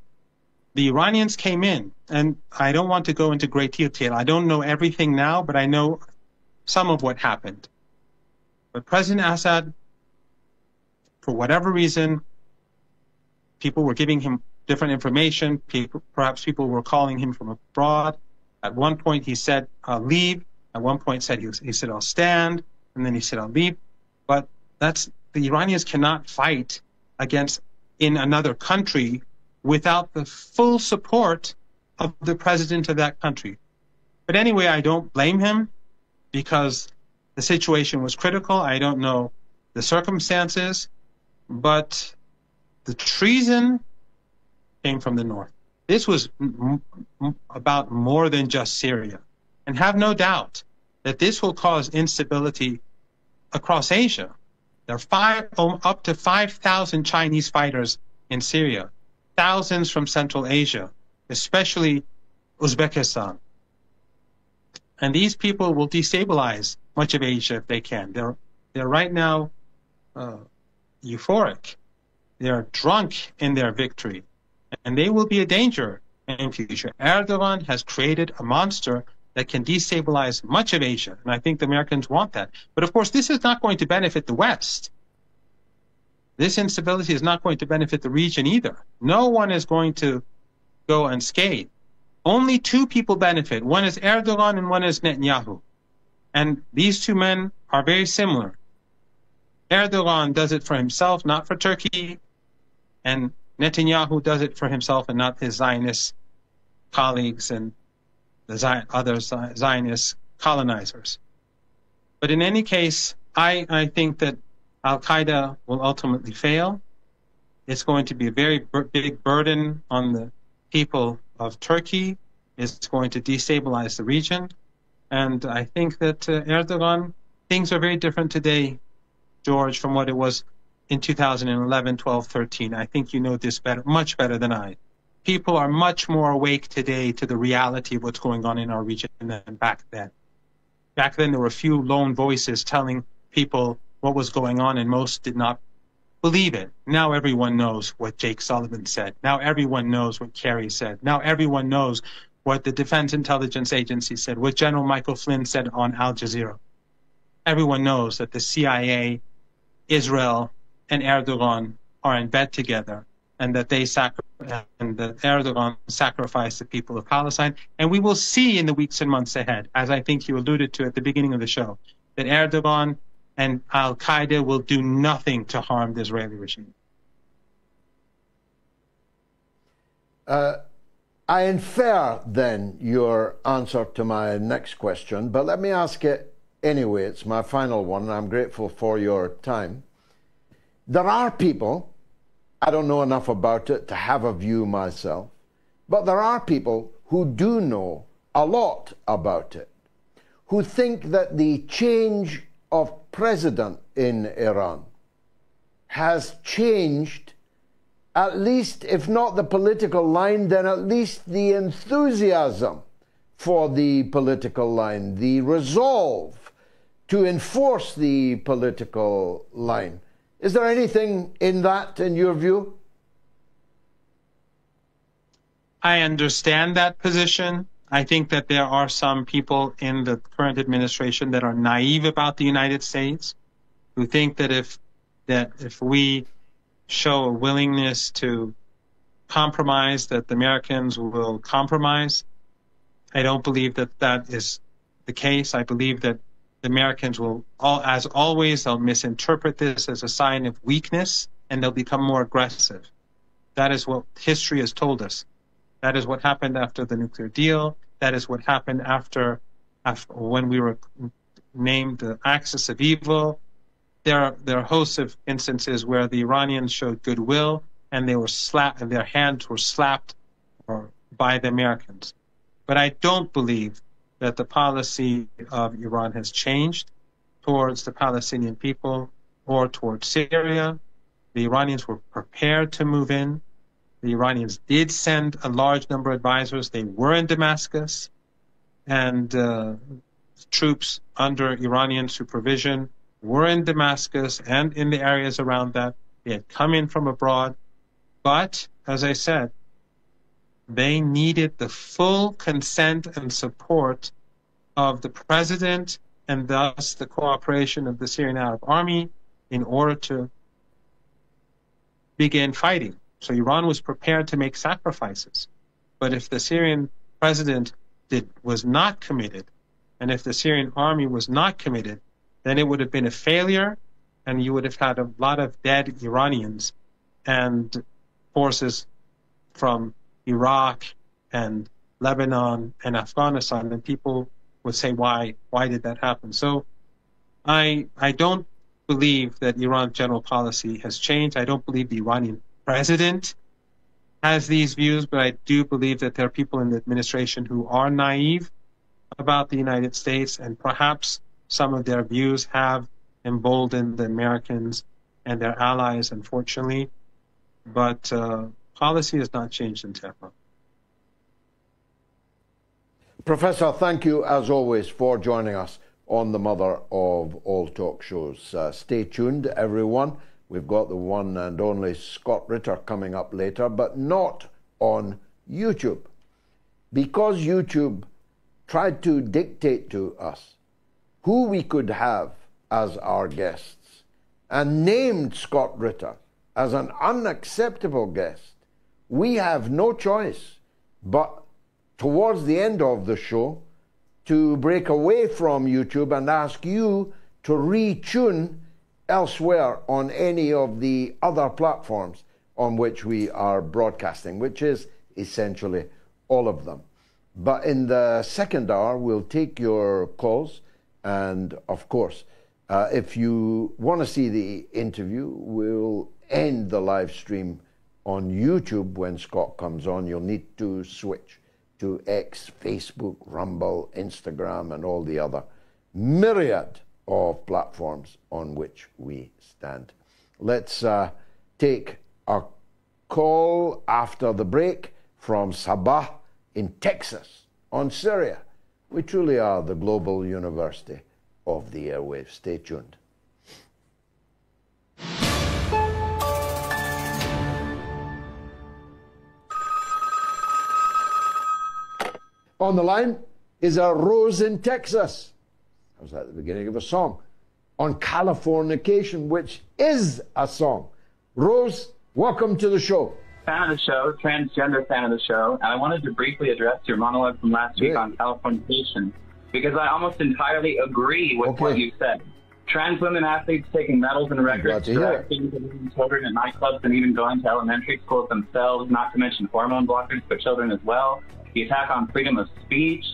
the Iranians came in, and I don't want to go into great detail. I don't know everything now, but I know some of what happened. But President Assad, for whatever reason, people were giving him different information. Perhaps people were calling him from abroad. At one point he said, I'll leave. At one point he said, I'll stand. And then he said, I'll leave. But the Iranians cannot fight in another country without the full support of the president of that country. But anyway, I don't blame him because the situation was critical. I don't know the circumstances, but the treason came from the north. This was about more than just Syria. And have no doubt that this will cause instability across Asia. There are up to 5,000 Chinese fighters in Syria, thousands from Central Asia, especially Uzbekistan. And these people will destabilize much of Asia if they can. They're right now euphoric. They're drunk in their victory, and they will be a danger in future. Erdogan has created a monster that can destabilize much of Asia, and I think the Americans want that. But of course, this is not going to benefit the West. This instability is not going to benefit the region either. No one is going to go unscathed. Only two people benefit. One is Erdogan and one is Netanyahu. And these two men are very similar. Erdogan does it for himself, not for Turkey. And Netanyahu does it for himself and not his Zionist colleagues and the other Zionist colonizers. But in any case, I think that Al-Qaeda will ultimately fail. It's going to be a very big burden on the people of Turkey. It's going to destabilize the region. And I think that Erdogan, things are very different today, George, from what it was in 2011, 12, 13. I think you know this much better than I. People are much more awake today to the reality of what's going on in our region than back then. Back then, there were a few lone voices telling people what was going on, and most did not believe it. Now everyone knows what Jake Sullivan said. Now everyone knows what Kerry said. Now everyone knows what the Defense Intelligence Agency said, what General Michael Flynn said on Al Jazeera. Everyone knows that the CIA, Israel, and Erdogan are in bed together, and that Erdogan sacrificed the people of Palestine. And we will see in the weeks and months ahead, as I think you alluded to at the beginning of the show, that Erdogan and Al-Qaeda will do nothing to harm the Israeli regime. I infer then your answer to my next question, but let me ask it anyway. It's my final one, and I'm grateful for your time. There are people, I don't know enough about it to have a view myself, but there are people who do know a lot about it, who think that the change of president in Iran has changed, at least, if not the political line, then at least the enthusiasm for the political line, the resolve to enforce the political line. Is there anything in that, in your view? I understand that position. I think that there are some people in the current administration that are naive about the United States, who think that if we show a willingness to compromise, that the Americans will compromise. I don't believe that that is the case. I believe that the Americans will, as always, they'll misinterpret this as a sign of weakness, and they'll become more aggressive. That is what history has told us. That is what happened after the nuclear deal. That is what happened after when we were named the axis of evil. There are hosts of instances where the Iranians showed goodwill and they were slapped, and their hands were slapped by the Americans. But I don't believe that the policy of Iran has changed towards the Palestinian people or towards Syria. The Iranians were prepared to move in. The Iranians did send a large number of advisors. They were in Damascus, and troops under Iranian supervision were in Damascus and in the areas around that. They had come in from abroad. But, as I said, they needed the full consent and support of the president and thus the cooperation of the Syrian Arab Army in order to begin fighting. So Iran was prepared to make sacrifices. But if the Syrian president was not committed, and if the Syrian army was not committed, then it would have been a failure, and you would have had a lot of dead Iranians and forces from Iraq and Lebanon and Afghanistan, and people would say, why did that happen? So I don't believe that Iran's general policy has changed. I don't believe the Iranian president has these views, but I do believe that there are people in the administration who are naive about the United States, and perhaps some of their views have emboldened the Americans and their allies, unfortunately. But policy has not changed in Tehran. Professor, thank you as always for joining us on the mother of all talk shows. Stay tuned, everyone. We've got the one and only Scott Ritter coming up later, but not on YouTube. Because YouTube tried to dictate to us who we could have as our guests and named Scott Ritter as an unacceptable guest, we have no choice but towards the end of the show to break away from YouTube and ask you to retune elsewhere on any of the other platforms on which we are broadcasting, which is essentially all of them. But in the second hour, we'll take your calls. And of course, if you want to see the interview, we'll end the live stream on YouTube when Scott comes on. You'll need to switch to X, Facebook, Rumble, Instagram, and all the other myriad of platforms on which we stand. Let's take a call after the break from Sabah in Texas on Syria. We truly are the global university of the airwaves. Stay tuned. On the line is a Rose in Texas. I was at the beginning of a song on Californication, which is a song. Rose, welcome to the show. Fan of the show, transgender fan of the show, and I wanted to briefly address your monologue from last week on Californication, because I almost entirely agree with what you said. Trans women athletes taking medals and records, directing children at nightclubs, and even going to elementary schools themselves, not to mention hormone blockers for children as well. The attack on freedom of speech,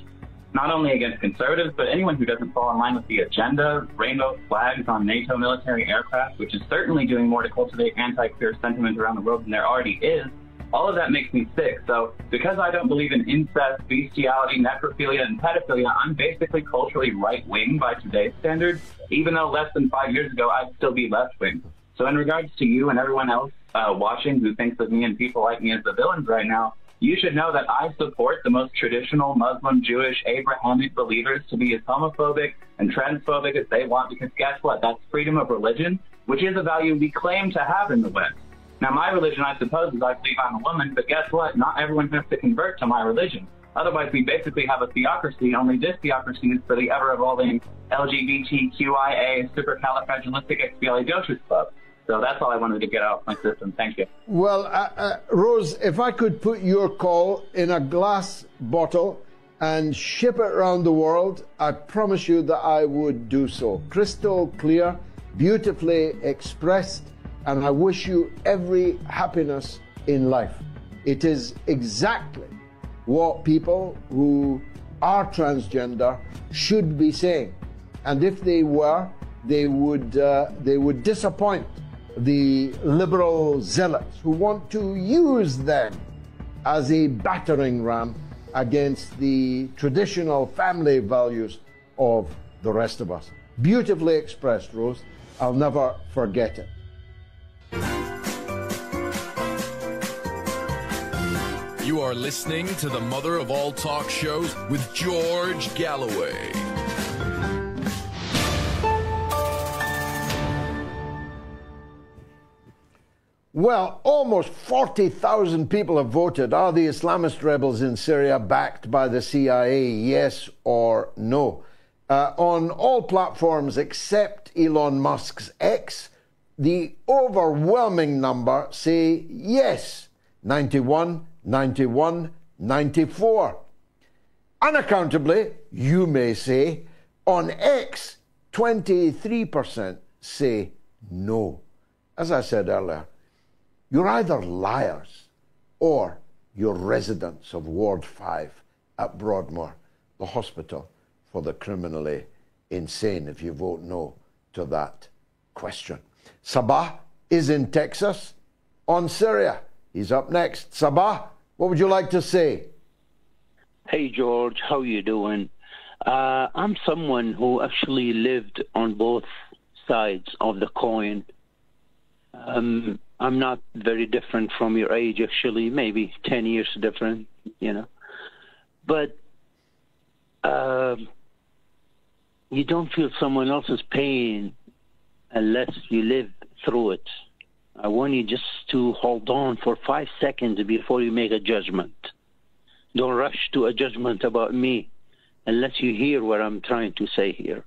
not only against conservatives, but anyone who doesn't fall in line with the agenda, rainbow flags on NATO military aircraft, which is certainly doing more to cultivate anti-queer sentiment around the world than there already is. All of that makes me sick. So because I don't believe in incest, bestiality, necrophilia, and pedophilia, I'm basically culturally right-wing by today's standards, even though less than 5 years ago, I'd still be left-wing. So in regards to you and everyone else watching who thinks of me and people like me as the villains right now, you should know that I support the most traditional Muslim, Jewish, Abrahamic believers to be as homophobic and transphobic as they want, because guess what? That's freedom of religion, which is a value we claim to have in the West. Now, my religion, I suppose, is I believe I'm a woman, but guess what? Not everyone has to convert to my religion. Otherwise, we basically have a theocracy, only this theocracy is for the ever-evolving LGBTQIA supercalifragilisticexpialidocious club. So that's all I wanted to get out of my system. Thank you. Well, Rose, if I could put your call in a glass bottle and ship it around the world, I promise you that I would do so. Crystal clear, beautifully expressed, and I wish you every happiness in life. It is exactly what people who are transgender should be saying. And if they were, they would disappoint the liberal zealots who want to use them as a battering ram against the traditional family values of the rest of us. Beautifully expressed, Rose. I'll never forget it. You are listening to the mother of all talk shows with George Galloway. Well, almost 40,000 people have voted. Are the Islamist rebels in Syria backed by the CIA, yes or no? On all platforms except Elon Musk's X, the overwhelming number say yes, 91, 91, 94. Unaccountably, you may say, on X, 23% say no. As I said earlier, you're either liars or you're residents of Ward 5 at Broadmoor, the hospital for the criminally insane, if you vote no to that question. Sabah is in Texas on Syria. He's up next. Sabah, what would you like to say? Hey, George, how you doing? I'm someone who actually lived on both sides of the coin. I'm not very different from your age, actually, maybe 10 years different, you know. But you don't feel someone else's pain unless you live through it. I want you just to hold on for 5 seconds before you make a judgment. Don't rush to a judgment about me unless you hear what I'm trying to say here.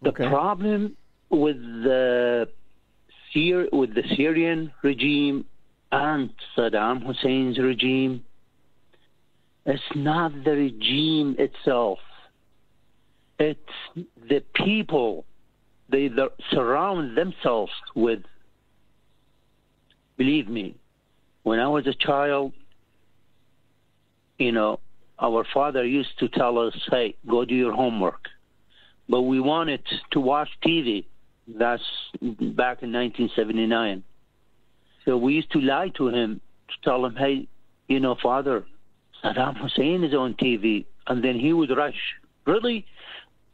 The problem with the Syrian regime and Saddam Hussein's regime, it's not the regime itself. It's the people they surround themselves with. Believe me, when I was a child, you know, our father used to tell us, hey, go do your homework. But we wanted to watch TV. That's back in 1979. So we used to lie to him, to tell him, hey, you know, Father, Saddam Hussein is on TV. And then he would rush. Really?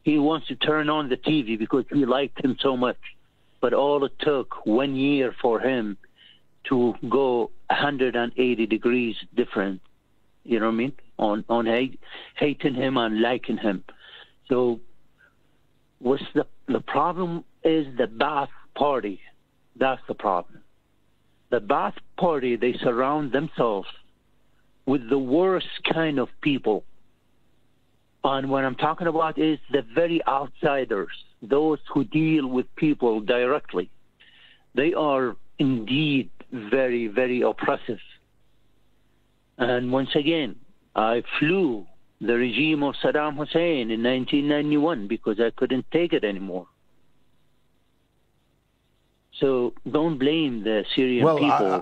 He wants to turn on the TV because he liked him so much. But all it took 1 year for him to go 180 degrees different. You know what I mean? On hating him and liking him. So what's the problem is the Ba'ath Party. That's the problem. The Ba'ath Party, they surround themselves with the worst kind of people. And what I'm talking about is the very outsiders, those who deal with people directly. They are indeed very, very oppressive. And once again, I flew the regime of Saddam Hussein in 1991 because I couldn't take it anymore. So don't blame the Syrian people.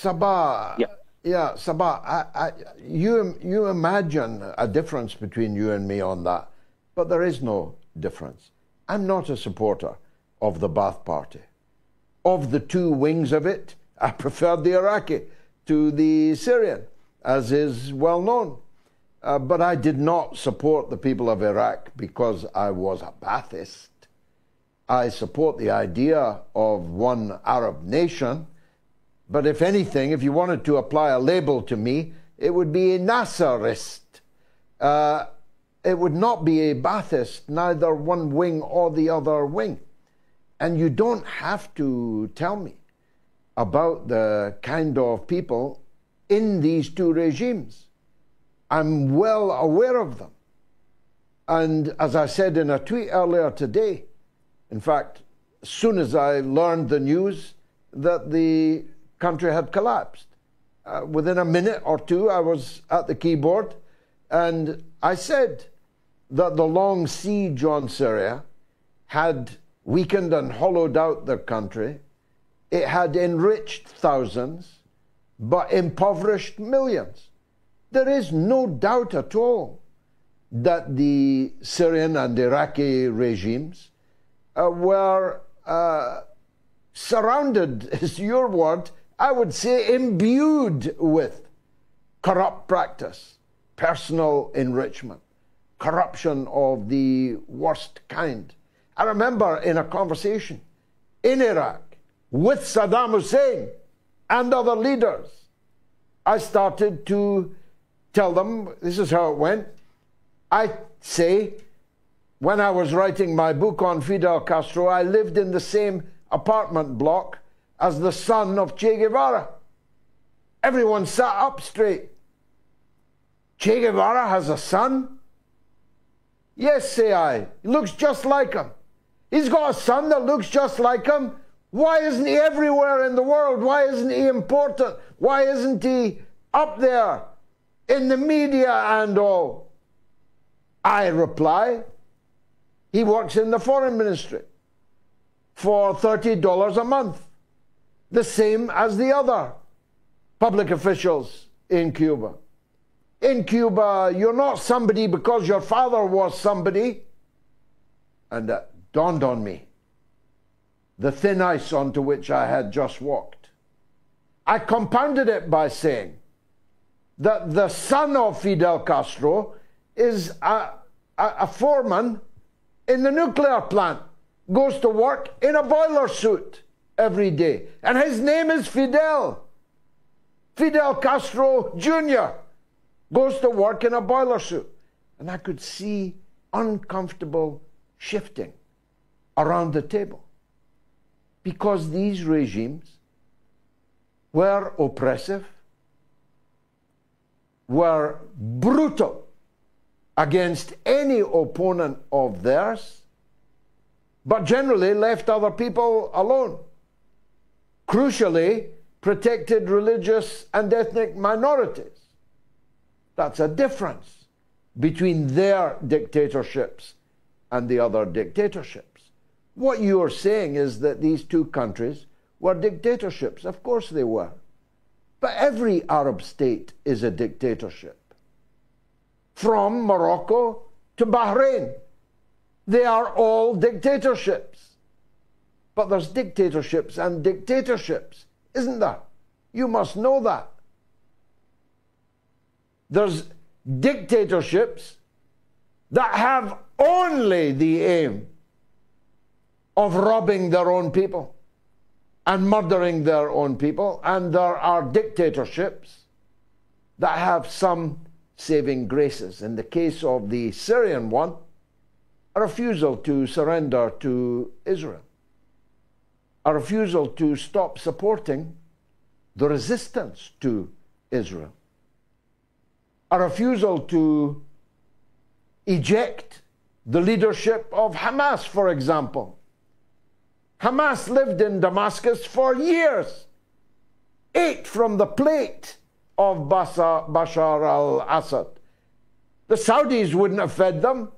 Sabah, Sabah, you imagine a difference between you and me on that, but there is no difference. I'm not a supporter of the Ba'ath Party. Of the two wings of it, I prefer the Iraqi to the Syrian, as is well known. But I did not support the people of Iraq because I was a Ba'athist. I support the idea of one Arab nation, but if anything, if you wanted to apply a label to me, it would be a Nasserist. It would not be a Ba'athist, neither one wing or the other wing. And you don't have to tell me about the kind of people in these two regimes. I'm well aware of them. And as I said in a tweet earlier today, in fact, as soon as I learned the news that the country had collapsed, within a minute or two I was at the keyboard and I said that the long siege on Syria had weakened and hollowed out their country. It had enriched thousands, but impoverished millions. There is no doubt at all that the Syrian and Iraqi regimes were surrounded, is your word, I would say imbued with corrupt practice, personal enrichment, corruption of the worst kind. I remember in a conversation in Iraq with Saddam Hussein and other leaders, I started to tell them, this is how it went. I say, when I was writing my book on Fidel Castro, I lived in the same apartment block as the son of Che Guevara. Everyone sat up straight. Che Guevara has a son? Yes, say I. He looks just like him. He's got a son that looks just like him. Why isn't he everywhere in the world? Why isn't he important? Why isn't he up there in the media and all? I reply, he works in the foreign ministry for $30 a month, the same as the other public officials in Cuba. In Cuba, you're not somebody because your father was somebody. And it dawned on me the thin ice onto which I had just walked. I compounded it by saying that the son of Fidel Castro is a foreman in the nuclear plant, goes to work in a boiler suit every day, and his name is Fidel Castro Jr. goes to work in a boiler suit. And I could see uncomfortable shifting around the table, because these regimes were oppressive, were brutal against any opponent of theirs, but generally left other people alone. Crucially, protected religious and ethnic minorities. That's a difference between their dictatorships and the other dictatorships. What you are saying is that these two countries were dictatorships. Of course they were. But every Arab state is a dictatorship. From Morocco to Bahrain, they are all dictatorships. But there's dictatorships and dictatorships, isn't there? You must know that. There's dictatorships that have only the aim of robbing their own people and murdering their own people, and there are dictatorships that have some saving graces. In the case of the Syrian one, a refusal to surrender to Israel, a refusal to stop supporting the resistance to Israel, a refusal to eject the leadership of Hamas, for example. Hamas lived in Damascus for years, ate from the plate of Bashar al-Assad. The Saudis wouldn't have fed them.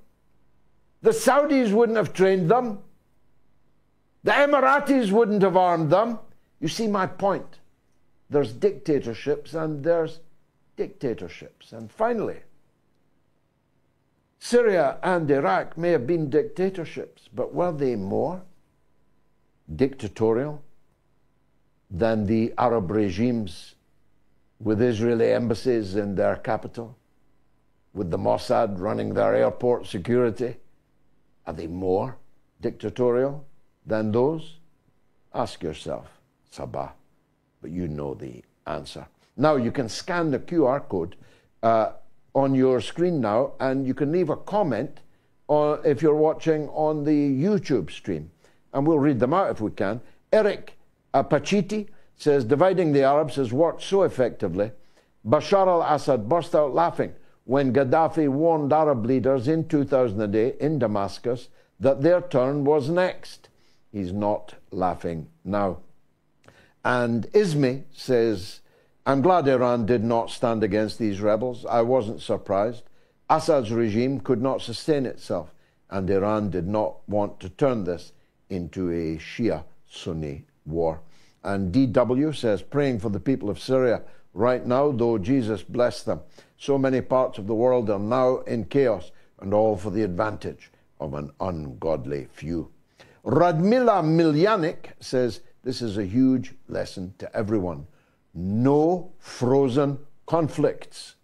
The Saudis wouldn't have trained them. The Emiratis wouldn't have armed them. You see my point. There's dictatorships and there's dictatorships. And finally, Syria and Iraq may have been dictatorships, but were they more dictatorial than the Arab regimes with Israeli embassies in their capital, with the Mossad running their airport security? Are they more dictatorial than those? Ask yourself, Sabah, but you know the answer. Now you can scan the QR code on your screen now, and you can leave a comment if you're watching on the YouTube stream, and we'll read them out if we can. Eric Pachiti says, dividing the Arabs has worked so effectively. Bashar al-Assad burst out laughing when Gaddafi warned Arab leaders in 2008 in Damascus that their turn was next. He's not laughing now. And Ismi says, I'm glad Iran did not stand against these rebels. I wasn't surprised. Assad's regime could not sustain itself, and Iran did not want to turn this into a Shia-Sunni war. And DW says, praying for the people of Syria right now, though Jesus bless them. So many parts of the world are now in chaos, and all for the advantage of an ungodly few. Radmila Miljanik says, this is a huge lesson to everyone. No frozen conflicts.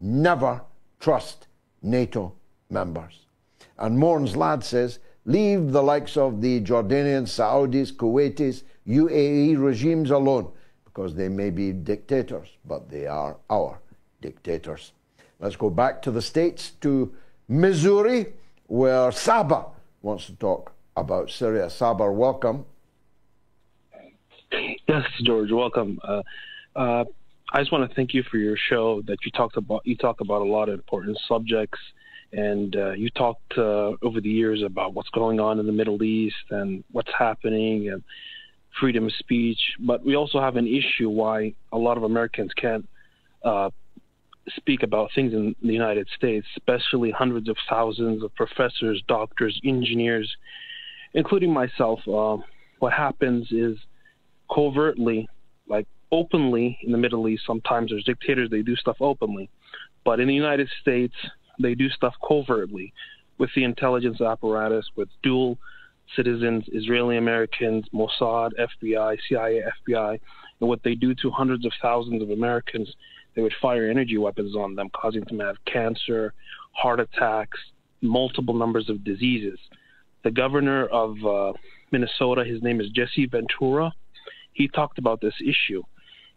Never trust NATO members. And Morn's Lad says, leave the likes of the Jordanians, Saudis, Kuwaitis, UAE regimes alone, because they may be dictators, but they are our dictators. Let's go back to the States, to Missouri, where Saba wants to talk about Syria. Saba, welcome. Yes, George, welcome. I just want to thank you for your show that you talk about a lot of important subjects, and you talked over the years about what's going on in the Middle East and what's happening and freedom of speech. But we also have an issue why a lot of Americans can't speak about things in the United States, especially hundreds of thousands of professors, doctors, engineers, including myself. What happens is covertly, like openly in the Middle East, sometimes there's dictators, they do stuff openly. But in the United States, they do stuff covertly with the intelligence apparatus, with dual citizens, Israeli Americans, Mossad, FBI, CIA, FBI. And what they do to hundreds of thousands of Americans, they would fire energy weapons on them, causing them to have cancer, heart attacks, multiple numbers of diseases. The governor of Minnesota, his name is Jesse Ventura, he talked about this issue.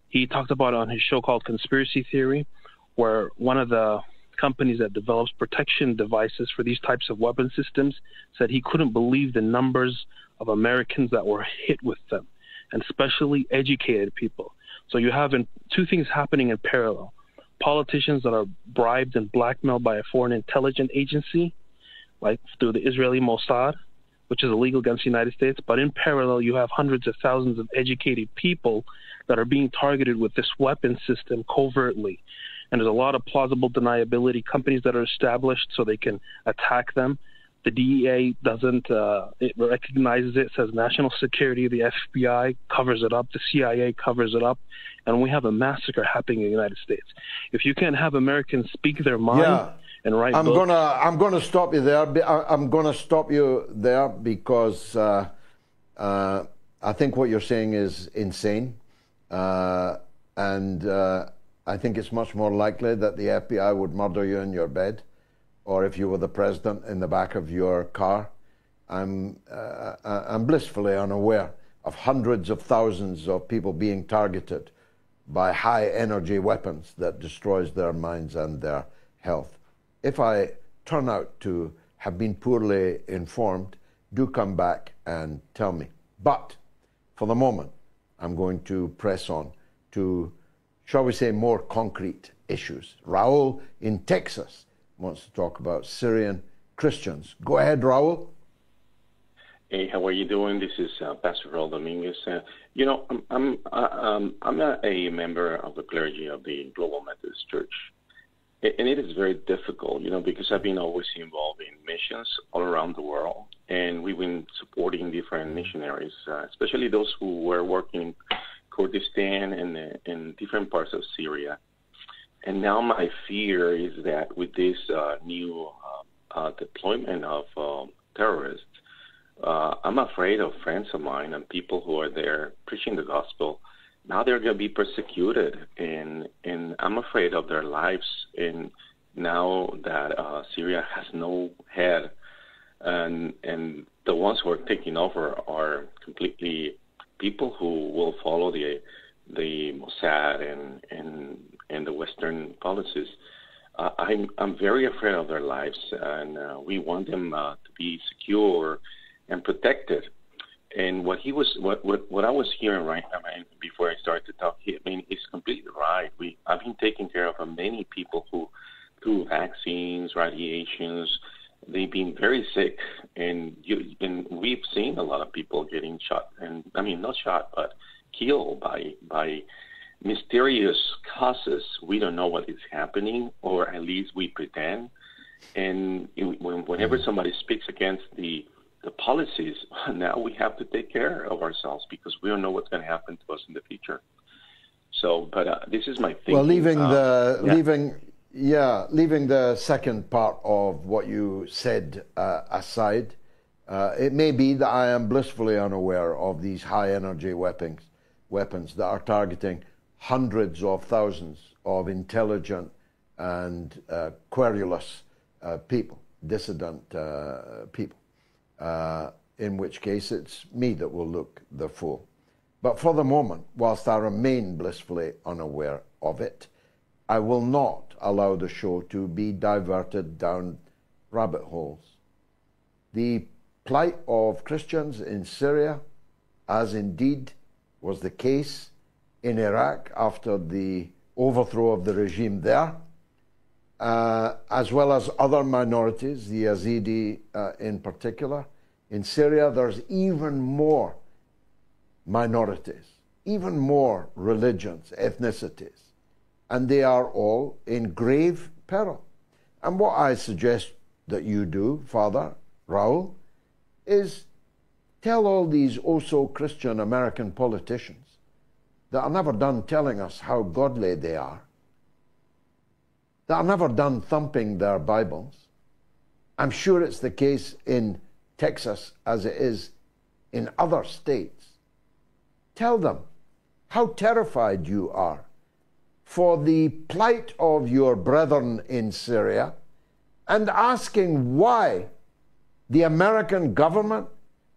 He talked about it on his show called Conspiracy Theory, where one of the companies that develops protection devices for these types of weapon systems said he couldn't believe the numbers of Americans that were hit with them, and especially educated people. So you have two things happening in parallel. Politicians that are bribed and blackmailed by a foreign intelligence agency, like through the Israeli Mossad, which is illegal against the United States. But in parallel, you have hundreds of thousands of educated people that are being targeted with this weapon system covertly. And there's a lot of plausible deniability, companies that are established so they can attack them. The DEA doesn't, it recognizes it, says national security. The FBI covers it up. The CIA covers it up. And we have a massacre happening in the United States. If you can't have Americans speak their mind and write books. I'm gonna stop you there. I'm gonna stop you there because I think what you're saying is insane. And I think it's much more likely that the FBI would murder you in your bed, or if you were the president, in the back of your car. I'm blissfully unaware of hundreds of thousands of people being targeted by high energy weapons that destroys their minds and their health. If I turn out to have been poorly informed, do come back and tell me. But for the moment, I'm going to press on to, shall we say, more concrete issues. Raul in Texas wants to talk about Syrian Christians. Go ahead, Raul. Hey, how are you doing? This is Pastor Raul Dominguez. You know, I'm not a member of the clergy of the Global Methodist Church. And it is very difficult, you know, because I've been always involved in missions all around the world. And we've been supporting different missionaries, especially those who were working in Kurdistan and in different parts of Syria. And now my fear is that with this new deployment of terrorists, I'm afraid of friends of mine and people who are there preaching the gospel. Now they're going to be persecuted, and I'm afraid of their lives. And now that Syria has no head, and the ones who are taking over are completely people who will follow the Mossad and the Western policies. I'm very afraid of their lives, and we want them to be secure and protected. And what I was hearing right now, before I started to talk, I mean, he's completely right. I've been taking care of many people who, through vaccines, radiations, they've been very sick, and we've seen a lot of people getting shot, and I mean not shot, but killed by mysterious causes. We don't know what is happening, or at least we pretend. And whenever somebody speaks against the policies, now we have to take care of ourselves because we don't know what's going to happen to us in the future. So, but this is my thinking. Well, leaving the second part of what you said aside, it may be that I am blissfully unaware of these high energy weapons that are targeting hundreds of thousands of intelligent and querulous people, dissident people. In which case it's me that will look the fool. But for the moment, whilst I remain blissfully unaware of it, I will not allow the show to be diverted down rabbit holes. The plight of Christians in Syria, as indeed was the case in Iraq after the overthrow of the regime there, as well as other minorities, the Yazidi in particular. In Syria, there's even more minorities, even more religions, ethnicities, and they are all in grave peril. And what I suggest that you do, Father Raul, is tell all these oh-so-Christian American politicians that are never done telling us how godly they are, that are never done thumping their Bibles. I'm sure it's the case in Texas as it is in other states. Tell them how terrified you are for the plight of your brethren in Syria, and asking why the American government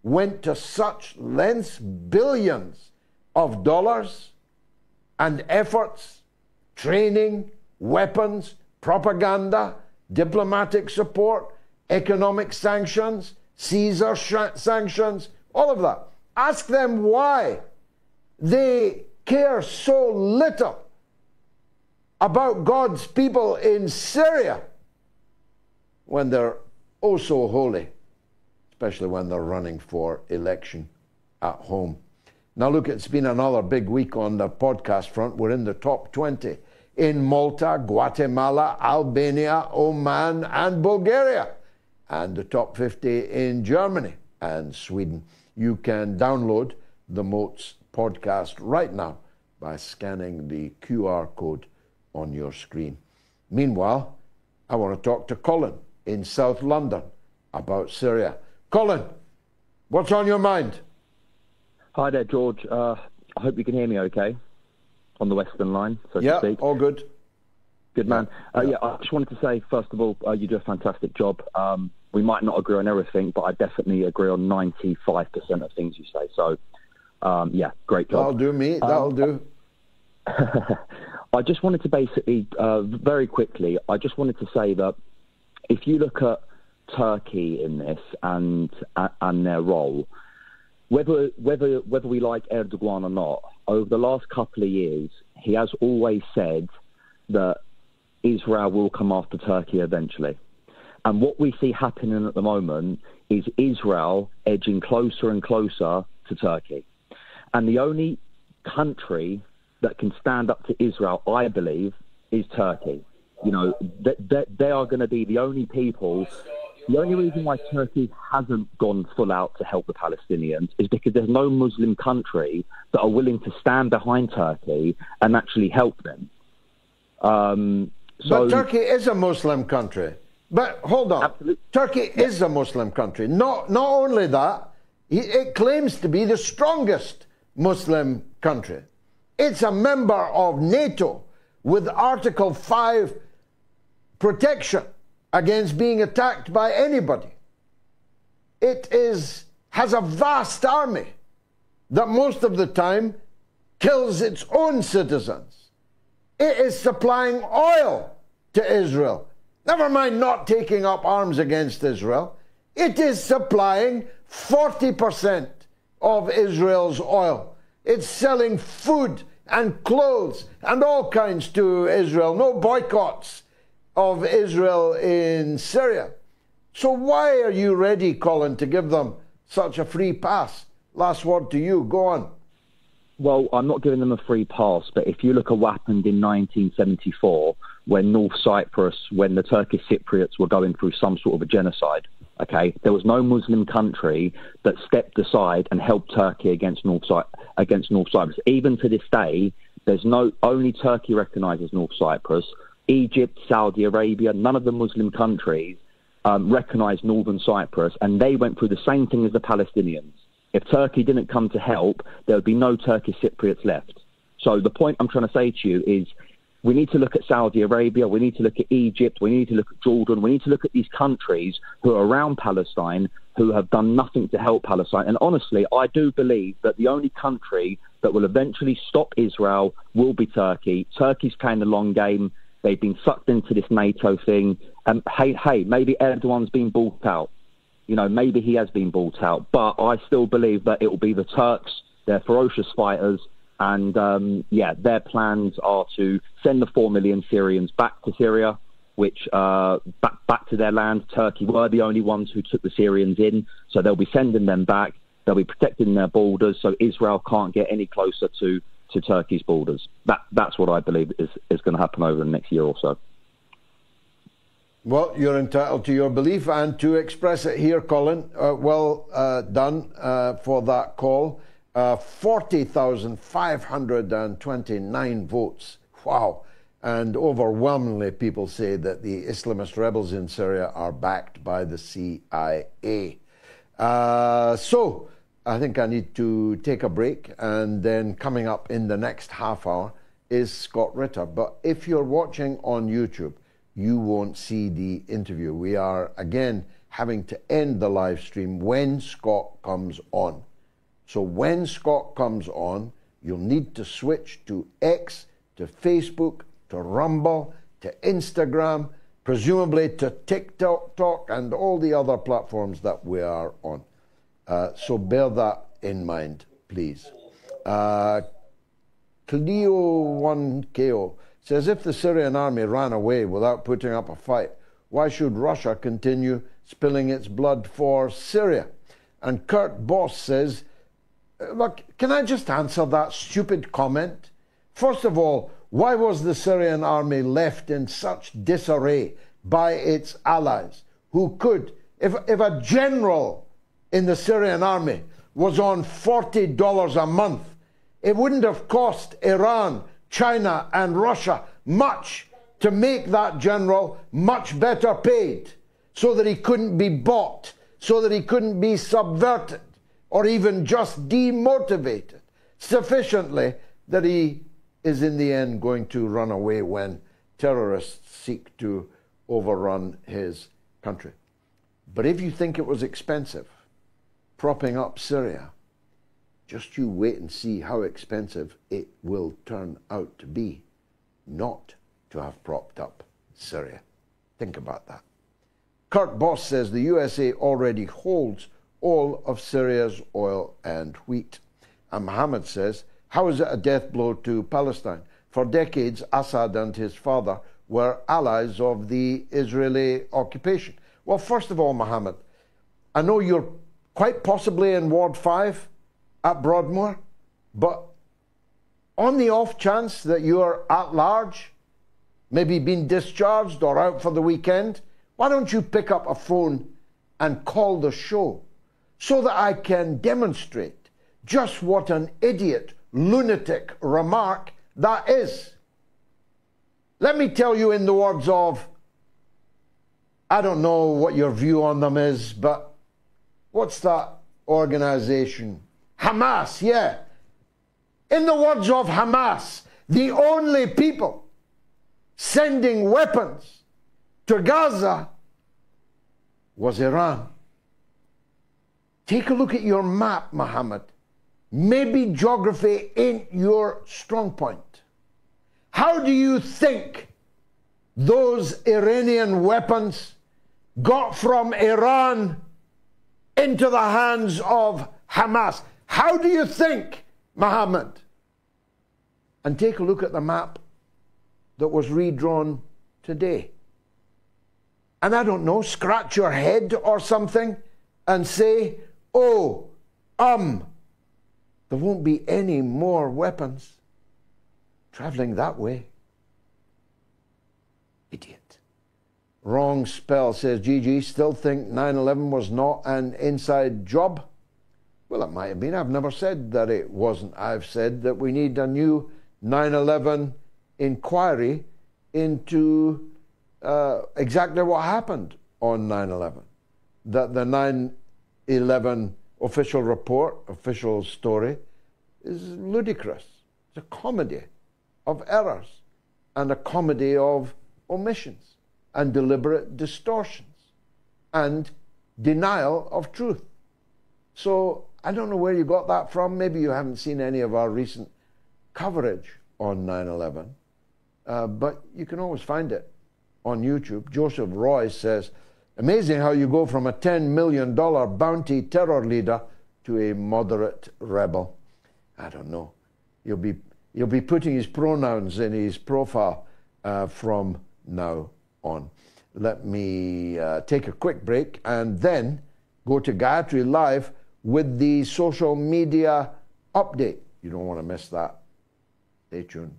went to such lengths, billions of dollars and efforts, training, weapons, propaganda, diplomatic support, economic sanctions, Caesar sanctions, all of that. Ask them why they care so little about God's people in Syria when they're oh so holy, especially when they're running for election at home. Now look, it's been another big week on the podcast front. We're in the top 20 in Malta, Guatemala, Albania, Oman, and Bulgaria, and the top 50 in Germany and Sweden. You can download the Moats podcast right now by scanning the QR code on your screen. Meanwhile, I want to talk to Colin in South London about Syria. Colin, what's on your mind? Hi there, George. I hope you can hear me okay on the Western line, so to speak. Yeah, all good. Good man. Yeah, I just wanted to say, first of all, you do a fantastic job. We might not agree on everything, but I definitely agree on 95% of things you say. So, yeah, great job. That'll do, mate. That'll do. I just wanted to basically, very quickly, I just wanted to say that if you look at Turkey in this and their role, whether we like Erdogan or not, over the last couple of years, he has always said that Israel will come after Turkey eventually. And what we see happening at the moment is Israel edging closer and closer to Turkey. And the only country that can stand up to Israel, I believe, is Turkey. You know, they are going to be the only people. The only reason why Turkey hasn't gone full out to help the Palestinians is because there's no Muslim country that are willing to stand behind Turkey and actually help them. But Turkey is a Muslim country. But hold on. Absolutely. Turkey is a Muslim country. Not only that, it claims to be the strongest Muslim country. It's a member of NATO with Article 5 protection against being attacked by anybody. It has a vast army that most of the time kills its own citizens. It is supplying oil to Israel. Never mind not taking up arms against Israel. It is supplying 40% of Israel's oil. It's selling food and clothes and all kinds to Israel. No boycotts of Israel in Syria. So why are you ready, Colin, to give them such a free pass? Last word to you. Go on. Well, I'm not giving them a free pass, but if you look at what happened in 1974, when North Cyprus, when the Turkish Cypriots were going through some sort of a genocide, okay, there was no Muslim country that stepped aside and helped Turkey against North Cyprus. Even to this day, only Turkey recognises North Cyprus. Egypt, Saudi Arabia, none of the Muslim countries recognise Northern Cyprus, and they went through the same thing as the Palestinians. If Turkey didn't come to help, there would be no Turkish Cypriots left. So the point I'm trying to say to you is we need to look at Saudi Arabia, we need to look at Egypt, we need to look at Jordan, we need to look at these countries who are around Palestine, who have done nothing to help Palestine. And honestly, I do believe that the only country that will eventually stop Israel will be Turkey. Turkey's playing the long game. They've been sucked into this NATO thing. And hey, maybe Erdogan's been bought out. You know, maybe he has been bought out. But I still believe that it will be the Turks. They're ferocious fighters. And, yeah, their plans are to send the 4 million Syrians back to Syria, which back to their land. Turkey were the only ones who took the Syrians in, so they'll be sending them back. They'll be protecting their borders, so Israel can't get any closer to Turkey's borders. That's what I believe is going to happen over the next year or so. Well, you're entitled to your belief and to express it here, Colin. Well done for that call. 40,529 votes. Wow. And overwhelmingly people say that the Islamist rebels in Syria are backed by the CIA. So I think I need to take a break, and then coming up in the next half hour is Scott Ritter. But if you're watching on YouTube, you won't see the interview. We are again having to end the live stream when Scott comes on. So when Scott comes on, you'll need to switch to X, to Facebook, to Rumble, to Instagram, presumably to TikTok and all the other platforms that we are on. So bear that in mind, please. Cleo1KO says, if the Syrian army ran away without putting up a fight, why should Russia continue spilling its blood for Syria? And Kurt Boss says, look, can I just answer that stupid comment? First of all, why was the Syrian army left in such disarray by its allies who could, if a general in the Syrian army was on $40 a month, it wouldn't have cost Iran, China and Russia much to make that general much better paid so that he couldn't be bought, so that he couldn't be subverted or even just demotivated sufficiently that he is in the end going to run away when terrorists seek to overrun his country. But if you think it was expensive propping up Syria, just you wait and see how expensive it will turn out to be not to have propped up Syria. Think about that. Kurt Boss says the USA already holds all of Syria's oil and wheat. And Mohammed says, how is it a death blow to Palestine? For decades, Assad and his father were allies of the Israeli occupation. Well, first of all, Mohammed, I know you're quite possibly in Ward 5 at Broadmoor, but on the off chance that you're at large, maybe been discharged or out for the weekend, why don't you pick up a phone and call the show so that I can demonstrate just what an idiot, lunatic remark that is. Let me tell you in the words of, I don't know what your view on them is, but what's that organization? Hamas, yeah. In the words of Hamas, the only people sending weapons to Gaza was Iran. Take a look at your map, Mohammed. Maybe geography ain't your strong point. How do you think those Iranian weapons got from Iran into the hands of Hamas? How do you think, Mohammed? And take a look at the map that was redrawn today. And I don't know, scratch your head or something and say, oh, there won't be any more weapons traveling that way. Idiot. Wrong spell, says GG. Still think 9/11 was not an inside job? Well, it might have been. I've never said that it wasn't. I've said that we need a new 9/11 inquiry into exactly what happened on 9/11. That the 9/11 official report, official story, is ludicrous. It's a comedy of errors and a comedy of omissions and deliberate distortions and denial of truth. So I don't know where you got that from. Maybe you haven't seen any of our recent coverage on 9/11, but you can always find it on YouTube. Joseph Roy says, amazing how you go from a $10 million bounty terror leader to a moderate rebel. I don't know. He'll be putting his pronouns in his profile from now on. Let me take a quick break and then go to Gayatri Live with the social media update. You don't want to miss that. Stay tuned.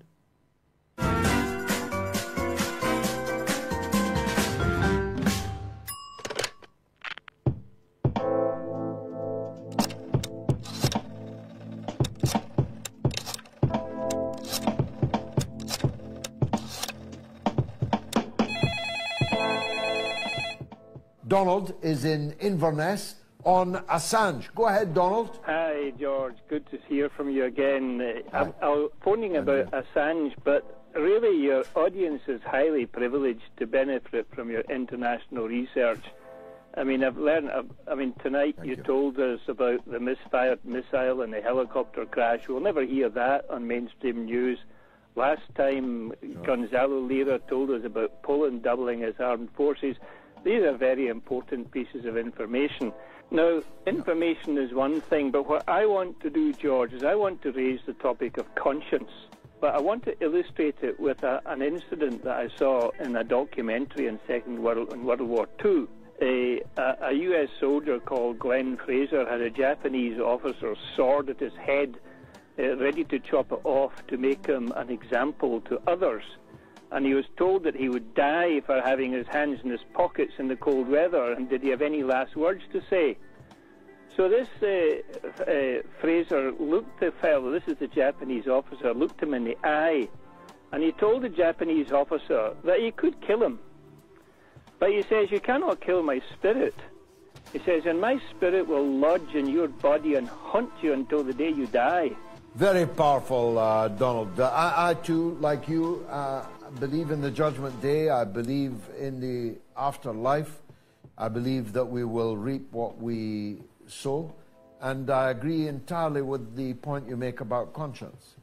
Donald is in Inverness on Assange. Go ahead, Donald. Hi, George. Good to hear from you again. I'm phoning about Assange, but really your audience is highly privileged to benefit from your international research. I mean, tonight you told us about the misfired missile and the helicopter crash. We'll never hear that on mainstream news. Last time, Gonzalo Lira told us about Poland doubling its armed forces. These are very important pieces of information. Now, information is one thing, but what I want to do, George, is I want to raise the topic of conscience. But I want to illustrate it with an incident that I saw in a documentary in World War II. A U.S. soldier called Glenn Fraser had a Japanese officer's sword at his head, ready to chop it off to make him an example to others. And he was told that he would die for having his hands in his pockets in the cold weather. And did he have any last words to say? So this Fraser looked the fellow, this is the Japanese officer, looked him in the eye, and he told the Japanese officer that he could kill him. But he says, you cannot kill my spirit. He says, and my spirit will lodge in your body and haunt you until the day you die. Very powerful, Donald. I too, like you, believe in the judgment day. I believe in the afterlife. I believe that we will reap what we sow. And I agree entirely with the point you make about conscience.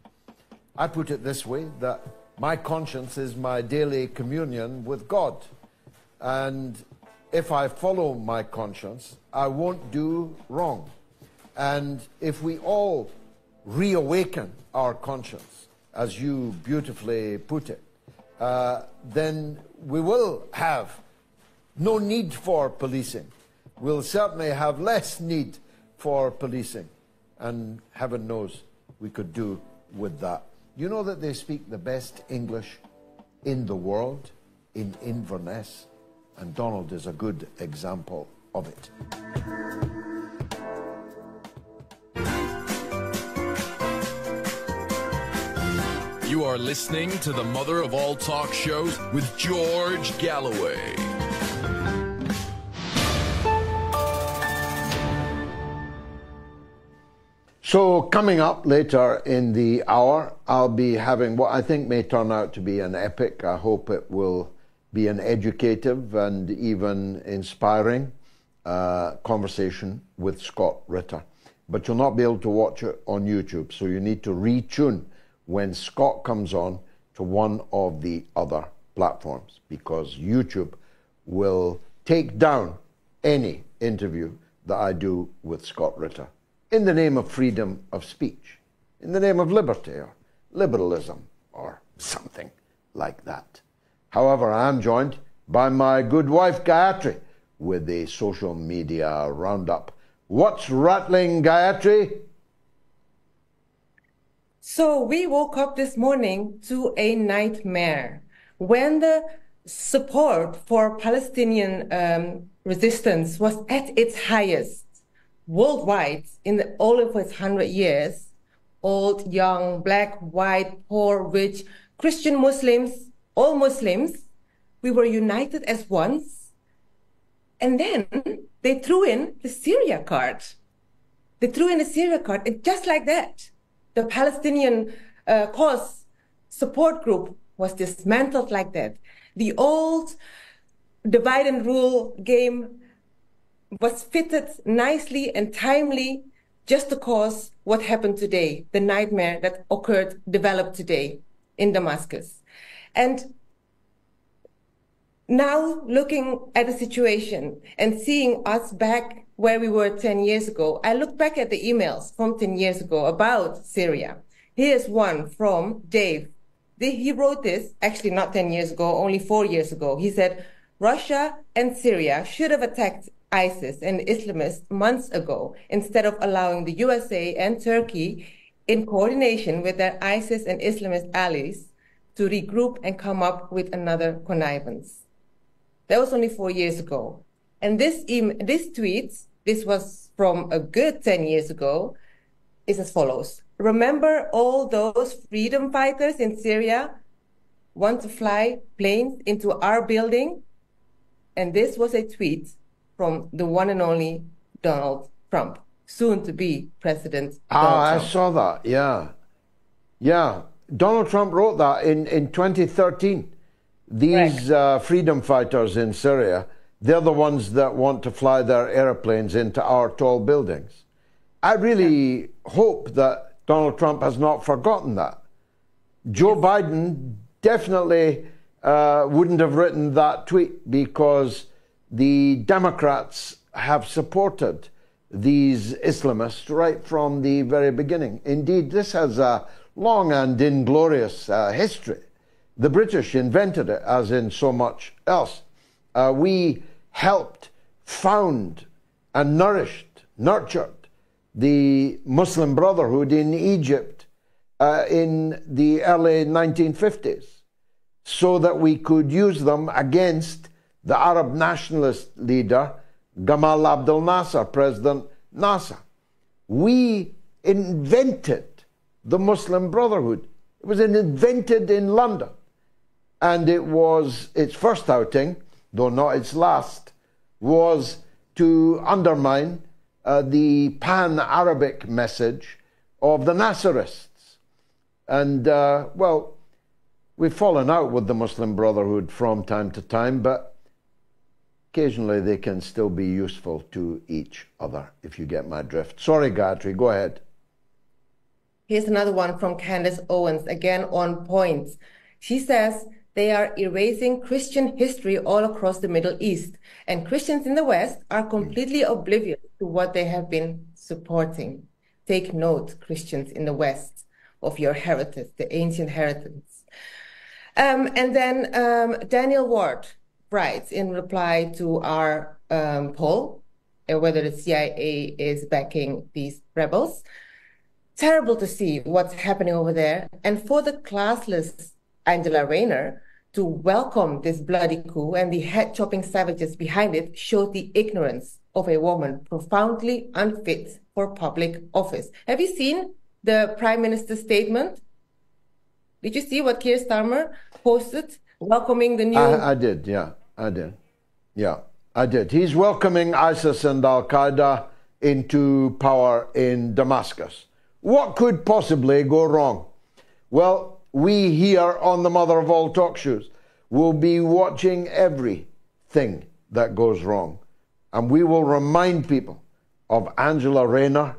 I put it this way, that my conscience is my daily communion with God. And if I follow my conscience, I won't do wrong. And if we all reawaken our conscience, as you beautifully put it, then we will have no need for policing. We'll certainly have less need for policing. And heaven knows we could do with that. You know that they speak the best English in the world in Inverness, and Donald is a good example of it. You are listening to the mother of all talk shows with George Galloway. So coming up later in the hour, I'll be having what I think may turn out to be an epic. I hope it will be an educative and even inspiring conversation with Scott Ritter. But you'll not be able to watch it on YouTube, so you need to retune when Scott comes on to one of the other platforms, because YouTube will take down any interview that I do with Scott Ritter in the name of freedom of speech, in the name of liberty or liberalism or something like that. However, I am joined by my good wife Gayatri with a social media roundup. What's rattling, Gayatri? So we woke up this morning to a nightmare when the support for Palestinian resistance was at its highest worldwide in all of its 100 years. Old, young, black, white, poor, rich, Christian, Muslims, all Muslims, we were united as one. And then they threw in the Syria card. They threw in the Syria card, and just like that, the Palestinian cause support group was dismantled like that. The old divide and rule game was fitted nicely and timely just to cause what happened today, the nightmare that developed today in Damascus. And now looking at the situation and seeing us back where we were 10 years ago, I look back at the emails from 10 years ago about Syria. Here's one from Dave. He wrote this, actually not 10 years ago, only 4 years ago. He said, Russia and Syria should have attacked ISIS and Islamists months ago instead of allowing the USA and Turkey, in coordination with their ISIS and Islamist allies, to regroup and come up with another connivance. That was only 4 years ago. And this tweet, this was from a good 10 years ago, is as follows. Remember all those freedom fighters in Syria want to fly planes into our building? And this was a tweet from the one and only Donald Trump, soon to be President Donald Trump. I saw that, yeah. Yeah, Donald Trump wrote that in 2013. These freedom fighters in Syria, they're the ones that want to fly their airplanes into our tall buildings. I really hope that Donald Trump has not forgotten that. Joe Biden definitely wouldn't have written that tweet because the Democrats have supported these Islamists right from the very beginning. Indeed, this has a long and inglorious history. The British invented it, as in so much else. We helped found and nurtured the Muslim Brotherhood in Egypt in the early 1950s so that we could use them against the Arab nationalist leader Gamal Abdel Nasser, President Nasser. We invented the Muslim Brotherhood. It was invented in London, and it was its first outing, though not its last, was to undermine the pan-Arabic message of the Nasserists. And, well, we've fallen out with the Muslim Brotherhood from time to time, but occasionally they can still be useful to each other, if you get my drift. Sorry, Gayatri, go ahead. Here's another one from Candace Owens, again on point. She says, they are erasing Christian history all across the Middle East, and Christians in the West are completely oblivious to what they have been supporting. Take note, Christians in the West, of your heritage, the ancient heritage. And then Daniel Ward writes in reply to our poll, whether the CIA is backing these rebels. Terrible to see what's happening over there. And for the classless Angela Rayner to welcome this bloody coup and the head-chopping savages behind it showed the ignorance of a woman profoundly unfit for public office. Have you seen the Prime Minister's statement? Did you see what Keir Starmer posted welcoming the new... I did, yeah, I did. Yeah, I did. He's welcoming ISIS and Al-Qaeda into power in Damascus. What could possibly go wrong? Well, we here on the Mother of All Talk Shows will be watching everything that goes wrong. And we will remind people of Angela Rayner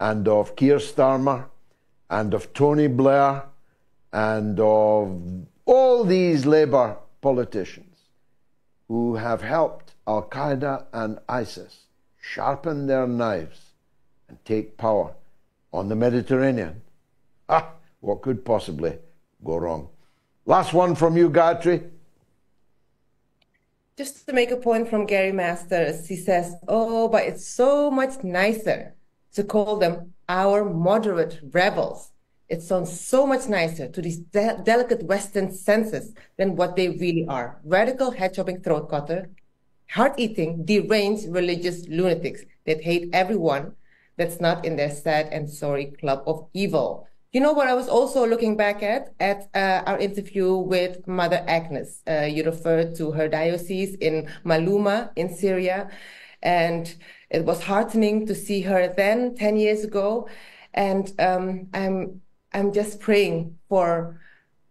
and of Keir Starmer and of Tony Blair and of all these Labour politicians who have helped Al-Qaeda and ISIS sharpen their knives and take power on the Mediterranean. What could possibly go wrong? Last one from you, Gayatri. Just to make a point from Gary Masters, he says, oh, but it's so much nicer to call them our moderate rebels. It sounds so much nicer to these delicate Western senses than what they really are. Radical, head-chopping throat cutter, heart-eating, deranged religious lunatics that hate everyone that's not in their sad and sorry club of evil. You know what I was also looking back at our interview with Mother Agnes. You referred to her diocese in Maluma in Syria, and it was heartening to see her then 10 years ago. And I'm just praying for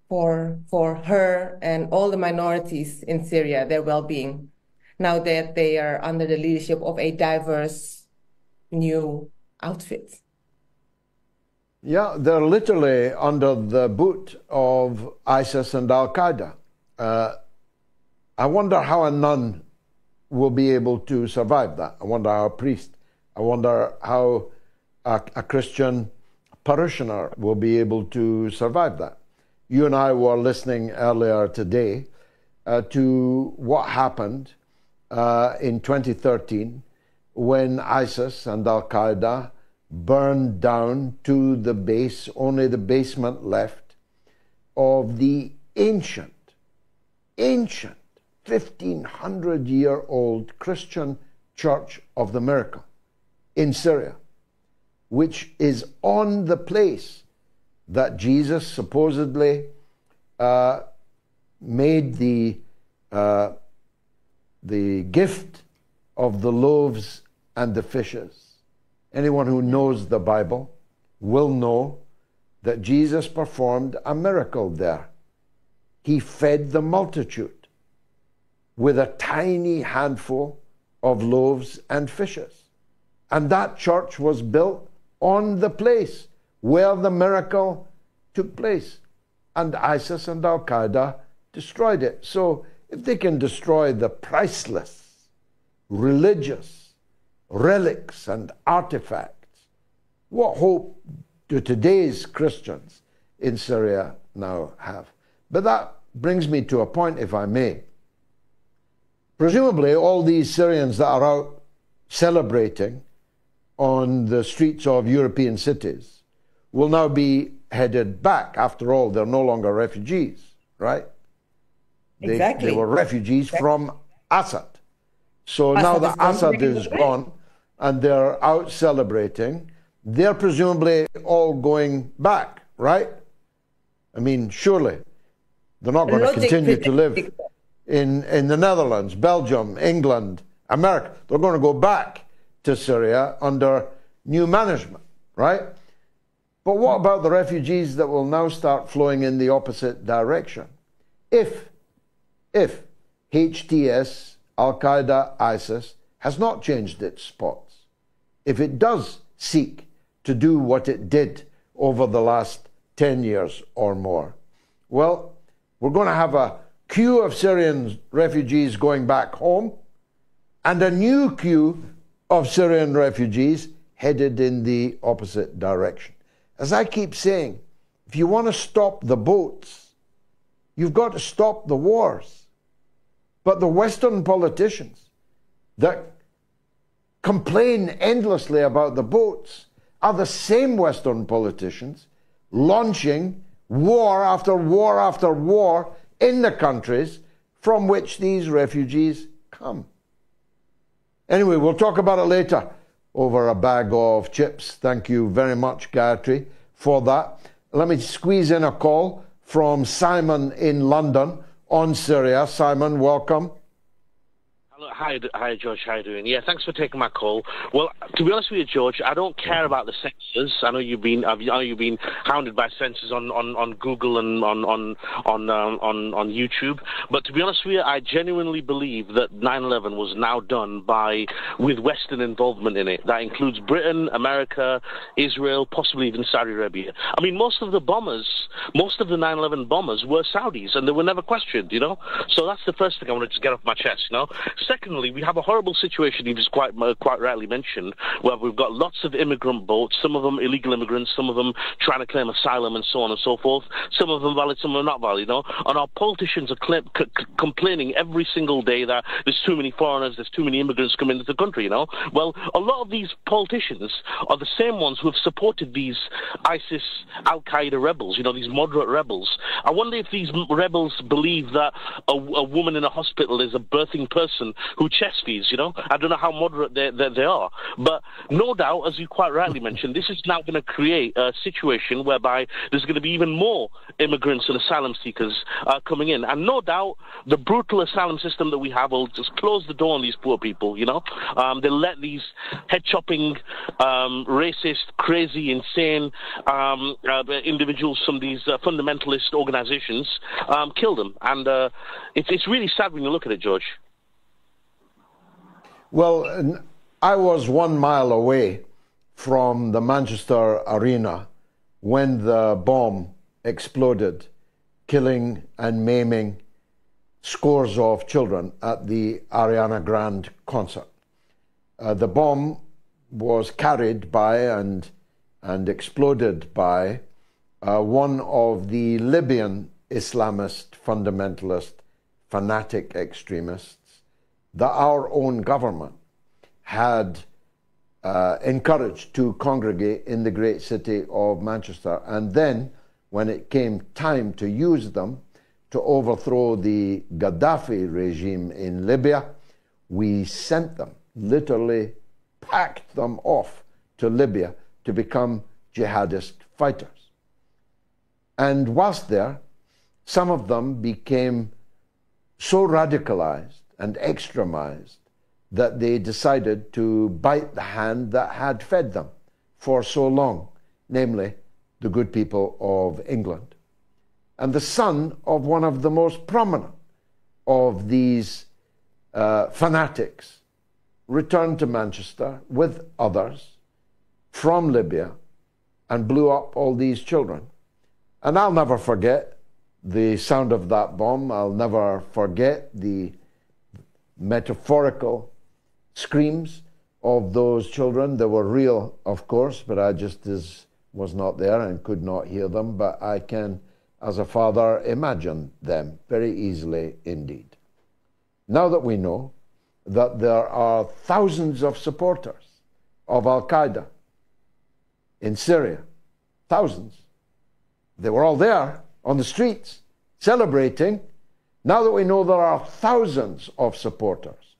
her and all the minorities in Syria, their well-being, now that they are under the leadership of a diverse new outfit. Yeah, they're literally under the boot of ISIS and Al-Qaeda. I wonder how a nun will be able to survive that. I wonder how a priest. I wonder how a Christian parishioner will be able to survive that. You and I were listening earlier today to what happened in 2013 when ISIS and Al-Qaeda burned down to the base, only the basement left, of the ancient 1,500-year-old Christian Church of the Miracle in Syria, which is on the place that Jesus supposedly made the gift of the loaves and the fishes. Anyone who knows the Bible will know that Jesus performed a miracle there. He fed the multitude with a tiny handful of loaves and fishes. And that church was built on the place where the miracle took place. And ISIS and Al-Qaeda destroyed it. So if they can destroy the priceless religious relics and artifacts, what hope do today's Christians in Syria now have? But that brings me to a point, if I may. Presumably, all these Syrians that are out celebrating on the streets of European cities will now be headed back. After all, they're no longer refugees, right? Exactly. They were refugees from Assad. So now that Assad is gone and they're out celebrating, they're presumably all going back, right? I mean, surely they're not going to continue to live in the Netherlands, Belgium, England, America. They're going to go back to Syria under new management, right? But what about the refugees that will now start flowing in the opposite direction? If HTS, Al-Qaeda, ISIS has not changed its spots, if it does seek to do what it did over the last 10 years or more, well, we're going to have a queue of Syrian refugees going back home and a new queue of Syrian refugees headed in the opposite direction. As I keep saying, if you want to stop the boats, you've got to stop the wars. But the Western politicians that complain endlessly about the boats are the same Western politicians launching war after war after war in the countries from which these refugees come. Anyway, we'll talk about it later over a bag of chips. Thank you very much, Gayatri, for that. Let me squeeze in a call from Simon in London on Syria. Simon, welcome. Hello, hi, George. How are you doing? Yeah, thanks for taking my call. Well, to be honest with you, George, I don't care about the censors. I know you've been hounded by censors on Google and on YouTube. But to be honest with you, I genuinely believe that 9/11 was now done with Western involvement in it. That includes Britain, America, Israel, possibly even Saudi Arabia. I mean, most of the 9/11 bombers were Saudis, and they were never questioned. You know, so that's the first thing I wanted to get off my chest. You know. Secondly, we have a horrible situation you just quite rightly mentioned, where we've got lots of immigrant boats, some of them illegal immigrants, some of them trying to claim asylum and so on and so forth, some of them valid, some of them not valid, you know, and our politicians are complaining every single day that there's too many foreigners, there's too many immigrants coming into the country, you know. Well, a lot of these politicians are the same ones who have supported these ISIS, Al-Qaeda rebels, you know, these moderate rebels. I wonder if these rebels believe that a woman in a hospital is a birthing person who chest feeds, you know. I don't know how moderate they are. But no doubt, as you quite rightly mentioned, this is now going to create a situation whereby there's going to be even more immigrants and asylum seekers coming in. And no doubt, the brutal asylum system that we have will just close the door on these poor people, you know. They'll let these head-chopping, racist, crazy, insane individuals from these fundamentalist organizations kill them. And it's really sad when you look at it, George. Well, I was 1 mile away from the Manchester Arena when the bomb exploded, killing and maiming scores of children at the Ariana Grande concert. The bomb was carried by and and exploded by one of the Libyan Islamist fundamentalist fanatic extremists that our own government had encouraged to congregate in the great city of Manchester. And then, when it came time to use them to overthrow the Gaddafi regime in Libya, we sent them, literally packed them off to Libya to become jihadist fighters. And whilst there, some of them became so radicalized and extremized that they decided to bite the hand that had fed them for so long, namely the good people of England. And the son of one of the most prominent of these fanatics returned to Manchester with others from Libya and blew up all these children. And I'll never forget the sound of that bomb. I'll never forget the metaphorical screams of those children. They were real, of course, but I just was not there and could not hear them. But I can, as a father, imagine them very easily indeed. Now that we know that there are thousands of supporters of Al-Qaeda in Syria, thousands, they were all there on the streets celebrating. Now that we know there are thousands of supporters